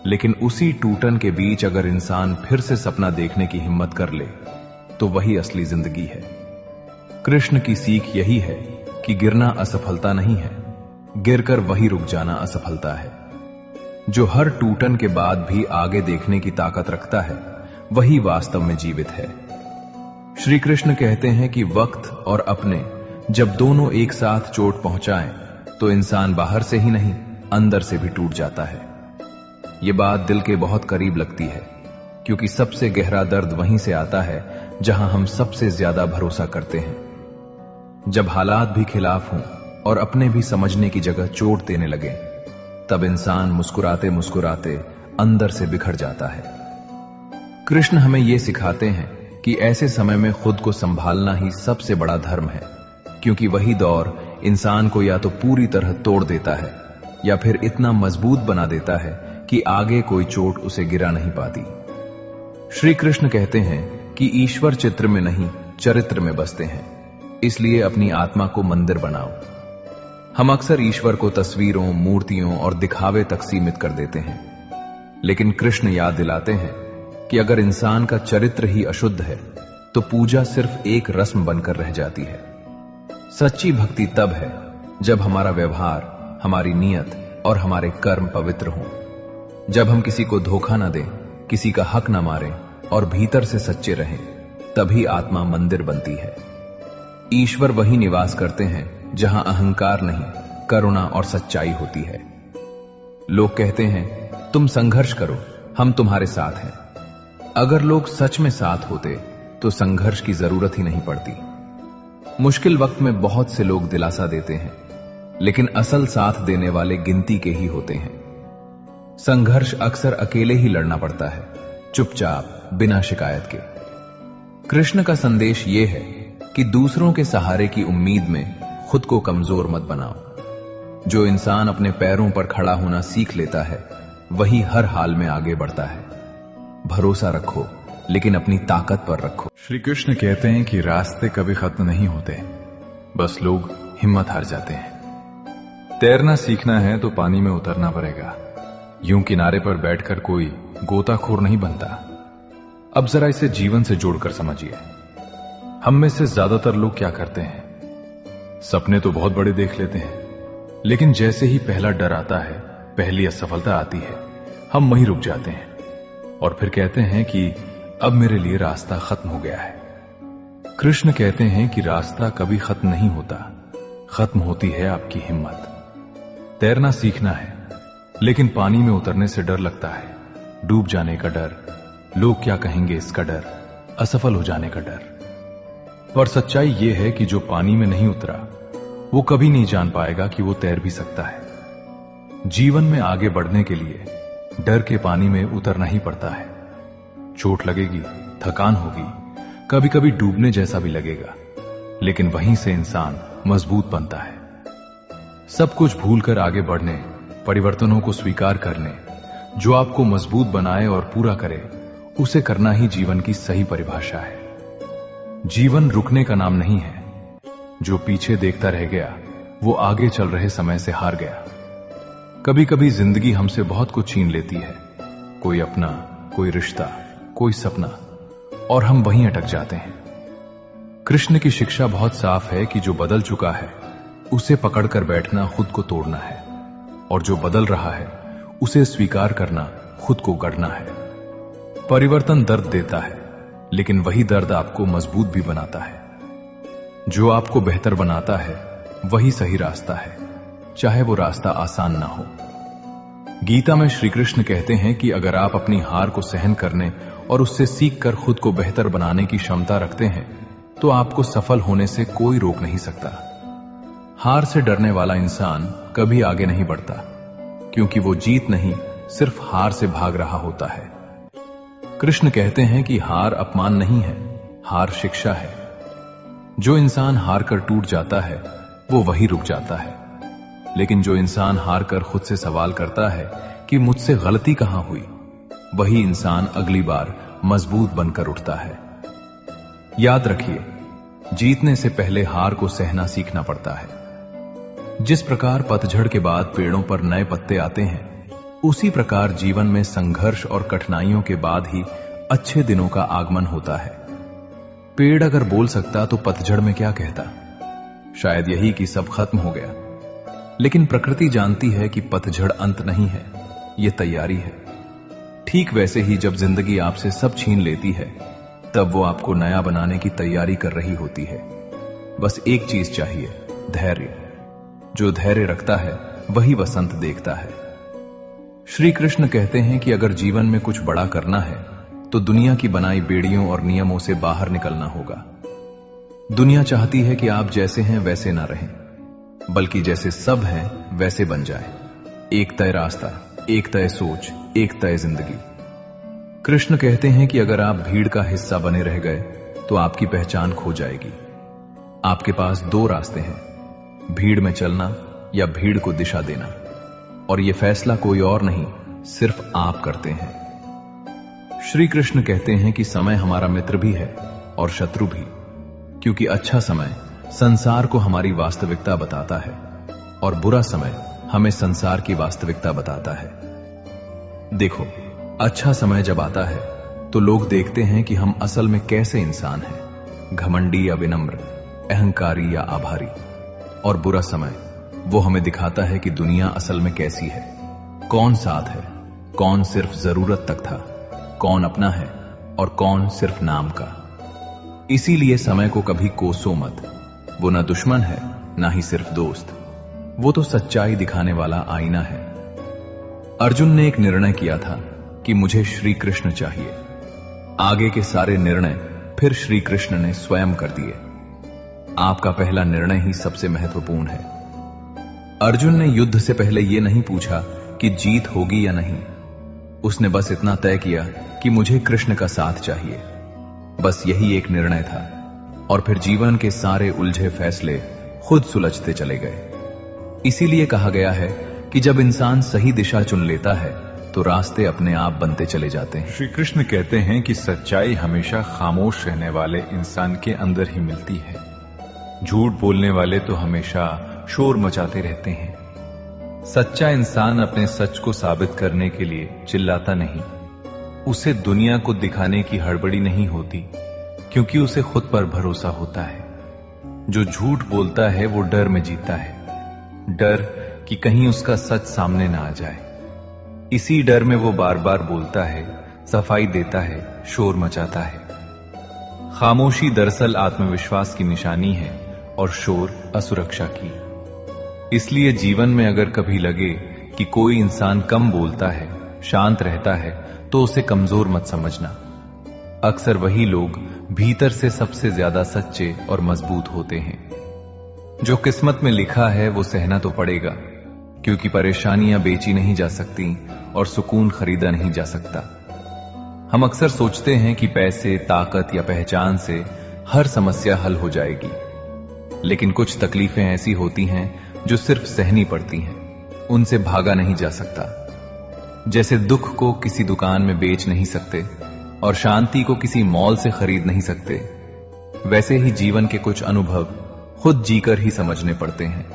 लेकिन उसी टूटन के बीच अगर इंसान फिर से सपना देखने की हिम्मत कर ले, तो वही असली जिंदगी है। कृष्ण की सीख यही है कि गिरना असफलता नहीं है, गिरकर वही रुक जाना असफलता है। जो हर टूटन के बाद भी आगे देखने की ताकत रखता है, वही वास्तव में जीवित है। श्री कृष्ण कहते हैं कि वक्त और अपने जब दोनों एक साथ चोट पहुंचाएं, तो इंसान बाहर से ही नहीं, अंदर से भी टूट जाता है। ये बात दिल के बहुत करीब लगती है, क्योंकि सबसे गहरा दर्द वहीं से आता है जहां हम सबसे ज्यादा भरोसा करते हैं। जब हालात भी खिलाफ हों और अपने भी समझने की जगह चोट देने लगे, तब इंसान मुस्कुराते मुस्कुराते अंदर से बिखर जाता है। कृष्ण हमें यह सिखाते हैं कि ऐसे समय में खुद को संभालना ही सबसे बड़ा धर्म है, क्योंकि वही दौर इंसान को या तो पूरी तरह तोड़ देता है या फिर इतना मजबूत बना देता है कि आगे कोई चोट उसे गिरा नहीं पाती। श्री कृष्ण कहते हैं कि ईश्वर चित्र में नहीं, चरित्र में बसते हैं, इसलिए अपनी आत्मा को मंदिर बनाओ। हम अक्सर ईश्वर को तस्वीरों, मूर्तियों और दिखावे तक सीमित कर देते हैं, लेकिन कृष्ण याद दिलाते हैं कि अगर इंसान का चरित्र ही अशुद्ध है, तो पूजा सिर्फ एक रस्म बनकर रह जाती है। सच्ची भक्ति तब है जब हमारा व्यवहार, हमारी नीयत और हमारे कर्म पवित्र हों, जब हम किसी को धोखा न दें, किसी का हक न मारें और भीतर से सच्चे रहें, तभी आत्मा मंदिर बनती है। ईश्वर वही निवास करते हैं जहां अहंकार नहीं, करुणा और सच्चाई होती है। लोग कहते हैं तुम संघर्ष करो, हम तुम्हारे साथ हैं। अगर लोग सच में साथ होते तो संघर्ष की जरूरत ही नहीं पड़ती। मुश्किल वक्त में बहुत से लोग दिलासा देते हैं, लेकिन असल साथ देने वाले गिनती के ही होते हैं। संघर्ष अक्सर अकेले ही लड़ना पड़ता है, चुपचाप, बिना शिकायत के। कृष्ण का संदेश यह है कि दूसरों के सहारे की उम्मीद में खुद को कमजोर मत बनाओ। जो इंसान अपने पैरों पर खड़ा होना सीख लेता है वही हर हाल में आगे बढ़ता है। भरोसा रखो, लेकिन अपनी ताकत पर रखो। श्री कृष्ण कहते हैं कि रास्ते कभी खत्म नहीं होते, बस लोग हिम्मत हार जाते हैं। तैरना सीखना है तो पानी में उतरना पड़ेगा। यूं किनारे पर बैठकर कोई गोताखोर नहीं बनता। अब जरा इसे जीवन से जोड़कर समझिए। हम में से ज्यादातर लोग क्या करते हैं, सपने तो बहुत बड़े देख लेते हैं, लेकिन जैसे ही पहला डर आता है, पहली असफलता आती है, हम वहीं रुक जाते हैं और फिर कहते हैं कि अब मेरे लिए रास्ता खत्म हो गया है। कृष्ण कहते हैं कि रास्ता कभी खत्म नहीं होता, खत्म होती है आपकी हिम्मत। तैरना सीखना है, लेकिन पानी में उतरने से डर लगता है। डूब जाने का डर, लोग क्या कहेंगे इसका डर, असफल हो जाने का डर। पर सच्चाई यह है कि जो पानी में नहीं उतरा वो कभी नहीं जान पाएगा कि वो तैर भी सकता है। जीवन में आगे बढ़ने के लिए डर के पानी में उतरना ही पड़ता है। चोट लगेगी, थकान होगी, कभी कभी डूबने जैसा भी लगेगा, लेकिन वहीं से इंसान मजबूत बनता है। सब कुछ भूलकर आगे बढ़ने, परिवर्तनों को स्वीकार करने, जो आपको मजबूत बनाए और पूरा करे, उसे करना ही जीवन की सही परिभाषा है। जीवन रुकने का नाम नहीं है। जो पीछे देखता रह गया वो आगे चल रहे समय से हार गया। कभी कभी जिंदगी हमसे बहुत कुछ छीन लेती है, कोई अपना, कोई रिश्ता, कोई सपना, और हम वहीं अटक जाते हैं। कृष्ण की शिक्षा बहुत साफ है कि जो बदल चुका है उसे पकड़कर बैठना खुद को तोड़ना है, और जो बदल रहा है उसे स्वीकार करना खुद को गढ़ना है। परिवर्तन दर्द देता है, लेकिन वही दर्द आपको मजबूत भी बनाता है। जो आपको बेहतर बनाता है वही सही रास्ता है, चाहे वो रास्ता आसान ना हो। गीता में श्री कृष्ण कहते हैं कि अगर आप अपनी हार को सहन करने और उससे सीखकर खुद को बेहतर बनाने की क्षमता रखते हैं तो आपको सफल होने से कोई रोक नहीं सकता। हार से डरने वाला इंसान कभी आगे नहीं बढ़ता, क्योंकि वो जीत नहीं, सिर्फ हार से भाग रहा होता है। कृष्ण कहते हैं कि हार अपमान नहीं है, हार शिक्षा है। जो इंसान हार कर टूट जाता है वो वही रुक जाता है, लेकिन जो इंसान हार कर खुद से सवाल करता है कि मुझसे गलती कहां हुई, वही इंसान अगली बार मजबूत बनकर उठता है। याद रखिए, जीतने से पहले हार को सहना सीखना पड़ता है। जिस प्रकार पतझड़ के बाद पेड़ों पर नए पत्ते आते हैं, उसी प्रकार जीवन में संघर्ष और कठिनाइयों के बाद ही अच्छे दिनों का आगमन होता है। पेड़ अगर बोल सकता तो पतझड़ में क्या कहता, शायद यही कि सब खत्म हो गया। लेकिन प्रकृति जानती है कि पतझड़ अंत नहीं है, यह तैयारी है। ठीक वैसे ही जब जिंदगी आपसे सब छीन लेती है, तब वो आपको नया बनाने की तैयारी कर रही होती है। बस एक चीज चाहिए, धैर्य। जो धैर्य रखता है वही वसंत देखता है। श्री कृष्ण कहते हैं कि अगर जीवन में कुछ बड़ा करना है तो दुनिया की बनाई बेड़ियों और नियमों से बाहर निकलना होगा। दुनिया चाहती है कि आप जैसे हैं वैसे ना रहें, बल्कि जैसे सब हैं वैसे बन जाए। एक तय रास्ता, एक तय सोच, एक तय जिंदगी। कृष्ण कहते हैं कि अगर आप भीड़ का हिस्सा बने रह गए तो आपकी पहचान खो जाएगी। आपके पास दो रास्ते हैं, भीड़ में चलना या भीड़ को दिशा देना, और यह फैसला कोई और नहीं, सिर्फ आप करते हैं। श्री कृष्ण कहते हैं कि समय हमारा मित्र भी है और शत्रु भी, क्योंकि अच्छा समय संसार को हमारी वास्तविकता बताता है और बुरा समय हमें संसार की वास्तविकता बताता है। देखो, अच्छा समय जब आता है तो लोग देखते हैं कि हम असल में कैसे इंसान हैं, घमंडी या विनम्र, अहंकारी या आभारी। और बुरा समय वो हमें दिखाता है कि दुनिया असल में कैसी है, कौन साथ है, कौन सिर्फ जरूरत तक था, कौन अपना है और कौन सिर्फ नाम का। इसीलिए समय को कभी कोसो मत, वो ना दुश्मन है ना ही सिर्फ दोस्त, वो तो सच्चाई दिखाने वाला आईना है। अर्जुन ने एक निर्णय किया था कि मुझे श्री कृष्ण चाहिए। आगे के सारे निर्णय फिर श्री कृष्ण ने स्वयं कर दिए। आपका पहला निर्णय ही सबसे महत्वपूर्ण है। अर्जुन ने युद्ध से पहले यह नहीं पूछा कि जीत होगी या नहीं, उसने बस इतना तय किया कि मुझे कृष्ण का साथ चाहिए। बस यही एक निर्णय था। और फिर जीवन के सारे उलझे फैसले खुद सुलझते चले गए। इसीलिए कहा गया है कि जब इंसान सही दिशा चुन लेता है तो रास्ते अपने आप बनते चले जाते हैं। श्री कृष्ण कहते हैं कि सच्चाई हमेशा खामोश रहने वाले इंसान के अंदर ही मिलती है। झूठ बोलने वाले तो हमेशा शोर मचाते रहते हैं। सच्चा इंसान अपने सच को साबित करने के लिए चिल्लाता नहीं, उसे दुनिया को दिखाने की हड़बड़ी नहीं होती, क्योंकि उसे खुद पर भरोसा होता है। जो झूठ बोलता है वो डर में जीता है, डर कि कहीं उसका सच सामने ना आ जाए। इसी डर में वो बार बार बोलता है, सफाई देता है, शोर मचाता है। खामोशी दरअसल आत्मविश्वास की निशानी है और शोर असुरक्षा की। इसलिए जीवन में अगर कभी लगे कि कोई इंसान कम बोलता है, शांत रहता है, तो उसे कमजोर मत समझना। अक्सर वही लोग भीतर से सबसे ज्यादा सच्चे और मजबूत होते हैं। जो किस्मत में लिखा है वो सहना तो पड़ेगा, क्योंकि परेशानियां बेची नहीं जा सकती और सुकून खरीदा नहीं जा सकता। हम अक्सर सोचते हैं कि पैसे, ताकत या पहचान से हर समस्या हल हो जाएगी, लेकिन कुछ तकलीफें ऐसी होती हैं जो सिर्फ सहनी पड़ती हैं, उनसे भागा नहीं जा सकता। जैसे दुख को किसी दुकान में बेच नहीं सकते और शांति को किसी मॉल से खरीद नहीं सकते, वैसे ही जीवन के कुछ अनुभव खुद जीकर ही समझने पड़ते हैं।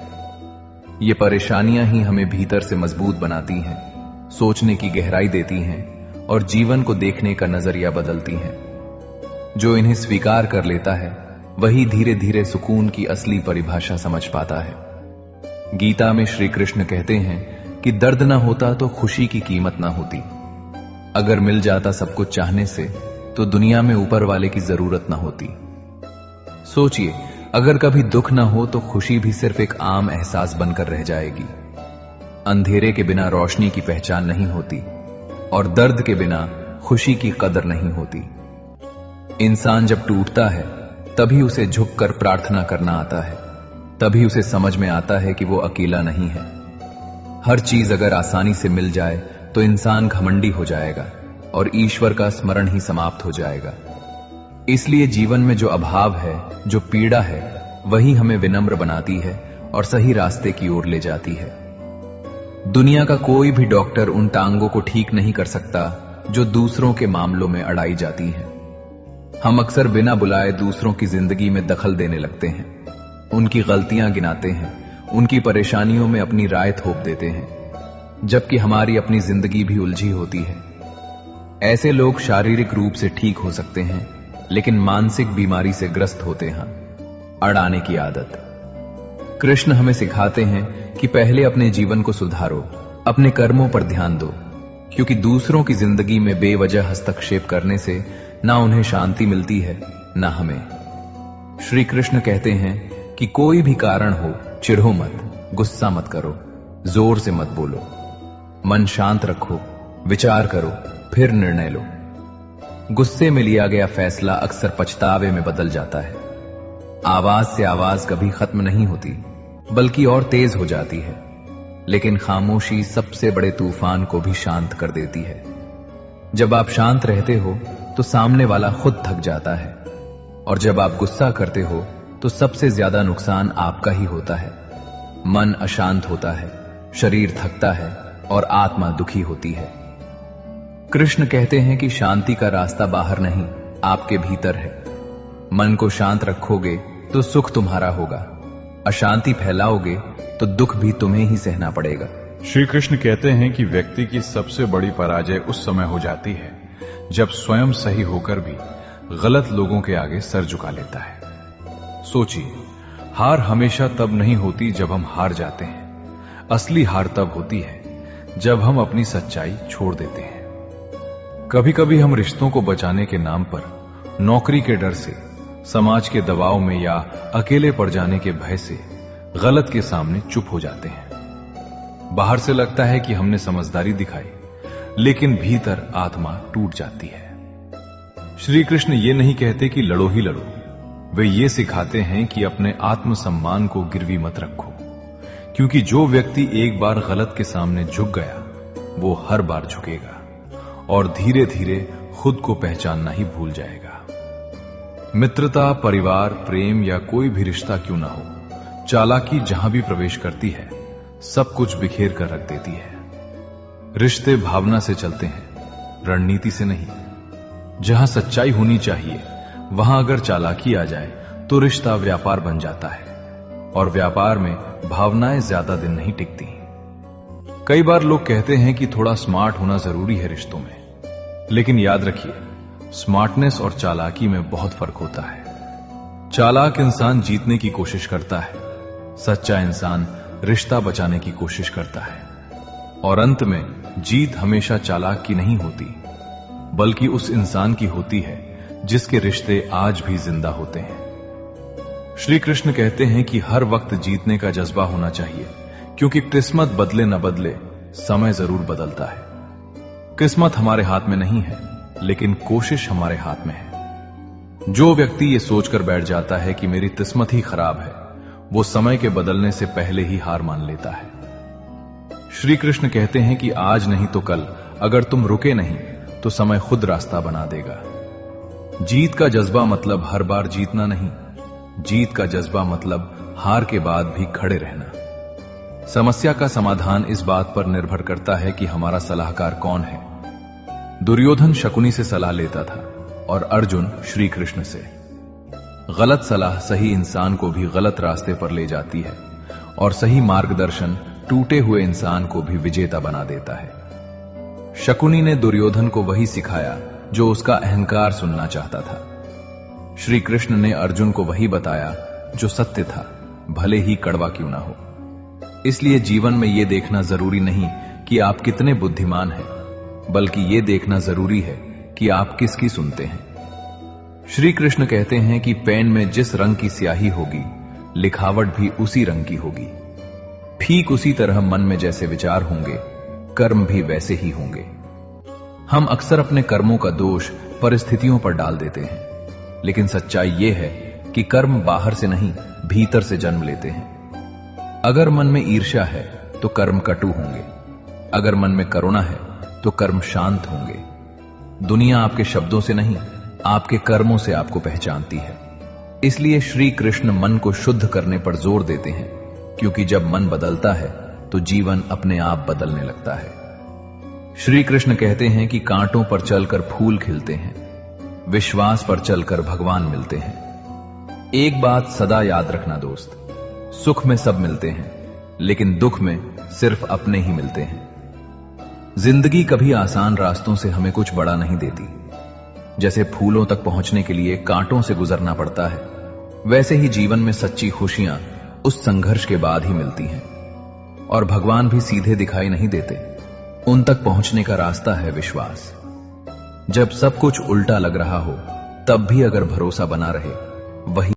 ये परेशानियां ही हमें भीतर से मजबूत बनाती हैं, सोचने की गहराई देती हैं और जीवन को देखने का नजरिया बदलती हैं। जो इन्हें स्वीकार कर लेता है वही धीरे धीरे सुकून की असली परिभाषा समझ पाता है। गीता में श्री कृष्ण कहते हैं कि दर्द ना होता तो खुशी की कीमत ना होती। अगर मिल जाता सब कुछ चाहने से तो दुनिया में ऊपर वाले की जरूरत ना होती। सोचिए, अगर कभी दुख ना हो तो खुशी भी सिर्फ एक आम एहसास बनकर रह जाएगी। अंधेरे के बिना रोशनी की पहचान नहीं होती और दर्द के बिना खुशी की कदर नहीं होती। इंसान जब टूटता है तभी उसे झुककर प्रार्थना करना आता है, तभी उसे समझ में आता है कि वो अकेला नहीं है। हर चीज अगर आसानी से मिल जाए तो इंसान घमंडी हो जाएगा और ईश्वर का स्मरण ही समाप्त हो जाएगा। इसलिए जीवन में जो अभाव है, जो पीड़ा है, वही हमें विनम्र बनाती है और सही रास्ते की ओर ले जाती है। दुनिया का कोई भी डॉक्टर उन टांगों को ठीक नहीं कर सकता जो दूसरों के मामलों में अड़ाई जाती हैं। हम अक्सर बिना बुलाए दूसरों की जिंदगी में दखल देने लगते हैं, उनकी गलतियां गिनाते हैं, उनकी परेशानियों में अपनी राय थोप देते हैं, जबकि हमारी अपनी जिंदगी भी उलझी होती है। ऐसे लोग शारीरिक रूप से ठीक हो सकते हैं, लेकिन मानसिक बीमारी से ग्रस्त होते हैं, अड़ाने की आदत। कृष्ण हमें सिखाते हैं कि पहले अपने जीवन को सुधारो, अपने कर्मों पर ध्यान दो, क्योंकि दूसरों की जिंदगी में बेवजह हस्तक्षेप करने से ना उन्हें शांति मिलती है, ना हमें। श्री कृष्ण कहते हैं कि कोई भी कारण हो, चिढ़ो मत, गुस्सा मत करो, जोर से मत बोलो, मन शांत रखो, विचार करो, फिर निर्णय लो। गुस्से में लिया गया फैसला अक्सर पछतावे में बदल जाता है। आवाज से आवाज कभी खत्म नहीं होती, बल्कि और तेज हो जाती है। लेकिन खामोशी सबसे बड़े तूफान को भी शांत कर देती है। जब आप शांत रहते हो तो सामने वाला खुद थक जाता है, और जब आप गुस्सा करते हो तो सबसे ज्यादा नुकसान आपका ही होता है। मन अशांत होता है, शरीर थकता है और आत्मा दुखी होती है। कृष्ण कहते हैं कि शांति का रास्ता बाहर नहीं, आपके भीतर है। मन को शांत रखोगे तो सुख तुम्हारा होगा, अशांति फैलाओगे तो दुख भी तुम्हें ही सहना पड़ेगा। श्री कृष्ण कहते हैं कि व्यक्ति की सबसे बड़ी पराजय उस समय हो जाती है जब स्वयं सही होकर भी गलत लोगों के आगे सर झुका लेता है। सोचिए, हार हमेशा तब नहीं होती जब हम हार जाते हैं। असली हार तब होती है जब हम अपनी सच्चाई छोड़ देते हैं। कभी कभी हम रिश्तों को बचाने के नाम पर, नौकरी के डर से, समाज के दबाव में या अकेले पड़ जाने के भय से गलत के सामने चुप हो जाते हैं। बाहर से लगता है कि हमने समझदारी दिखाई, लेकिन भीतर आत्मा टूट जाती है। श्री कृष्ण ये नहीं कहते कि लड़ो ही लड़ो, वे ये सिखाते हैं कि अपने आत्मसम्मान को गिरवी मत रखो, क्योंकि जो व्यक्ति एक बार गलत के सामने झुक गया वो हर बार झुकेगा और धीरे धीरे खुद को पहचानना ही भूल जाएगा। मित्रता, परिवार, प्रेम या कोई भी रिश्ता क्यों ना हो, चालाकी जहां भी प्रवेश करती है सब कुछ बिखेर कर रख देती है। रिश्ते भावना से चलते हैं, रणनीति से नहीं। जहां सच्चाई होनी चाहिए वहां अगर चालाकी आ जाए तो रिश्ता व्यापार बन जाता है, और व्यापार में भावनाएं ज्यादा दिन नहीं टिकती। कई बार लोग कहते हैं कि थोड़ा स्मार्ट होना जरूरी है रिश्तों में, लेकिन याद रखिए, स्मार्टनेस और चालाकी में बहुत फर्क होता है। चालाक इंसान जीतने की कोशिश करता है, सच्चा इंसान रिश्ता बचाने की कोशिश करता है, और अंत में जीत हमेशा चालाक की नहीं होती, बल्कि उस इंसान की होती है जिसके रिश्ते आज भी जिंदा होते हैं। श्री कृष्ण कहते हैं कि हर वक्त जीतने का जज्बा होना चाहिए, क्योंकि किस्मत बदले न बदले समय जरूर बदलता है। किस्मत हमारे हाथ में नहीं है, लेकिन कोशिश हमारे हाथ में है। जो व्यक्ति ये सोचकर बैठ जाता है कि मेरी किस्मत ही खराब है, वो समय के बदलने से पहले ही हार मान लेता है। श्री कृष्ण कहते हैं कि आज नहीं तो कल अगर तुम रुके नहीं तो समय खुद रास्ता बना देगा। जीत का जज्बा मतलब हर बार जीतना नहीं, जीत का जज्बा मतलब हार के बाद भी खड़े रहना। समस्या का समाधान इस बात पर निर्भर करता है कि हमारा सलाहकार कौन है। दुर्योधन शकुनी से सलाह लेता था और अर्जुन श्री कृष्ण से। गलत सलाह सही इंसान को भी गलत रास्ते पर ले जाती है, और सही मार्गदर्शन टूटे हुए इंसान को भी विजेता बना देता है। शकुनी ने दुर्योधन को वही सिखाया जो उसका अहंकार सुनना चाहता था। श्री कृष्ण ने अर्जुन को वही बताया जो सत्य था, भले ही कड़वा क्यों ना हो। इसलिए जीवन में यह देखना जरूरी नहीं कि आप कितने बुद्धिमान हैं, बल्कि यह देखना जरूरी है कि आप किसकी सुनते हैं। श्री कृष्ण कहते हैं कि पेन में जिस रंग की स्याही होगी, लिखावट भी उसी रंग की होगी। ठीक उसी तरह मन में जैसे विचार होंगे, कर्म भी वैसे ही होंगे। हम अक्सर अपने कर्मों का दोष परिस्थितियों पर डाल देते हैं, लेकिन सच्चाई यह है कि कर्म बाहर से नहीं, भीतर से जन्म लेते हैं। अगर मन में ईर्ष्या है तो कर्म कटु होंगे, अगर मन में करुणा है तो कर्म शांत होंगे। दुनिया आपके शब्दों से नहीं, आपके कर्मों से आपको पहचानती है। इसलिए श्री कृष्ण मन को शुद्ध करने पर जोर देते हैं, क्योंकि जब मन बदलता है तो जीवन अपने आप बदलने लगता है। श्री कृष्ण कहते हैं कि कांटों पर चलकर फूल खिलते हैं, विश्वास पर चलकर भगवान मिलते हैं। एक बात सदा याद रखना दोस्त, सुख में सब मिलते हैं, लेकिन दुख में सिर्फ अपने ही मिलते हैं। जिंदगी कभी आसान रास्तों से हमें कुछ बड़ा नहीं देती। जैसे फूलों तक पहुंचने के लिए कांटों से गुजरना पड़ता है, वैसे ही जीवन में सच्ची खुशियां उस संघर्ष के बाद ही मिलती हैं। और भगवान भी सीधे दिखाई नहीं देते, उन तक पहुंचने का रास्ता है विश्वास। जब सब कुछ उल्टा लग रहा हो, तब भी अगर भरोसा बना रहे, वही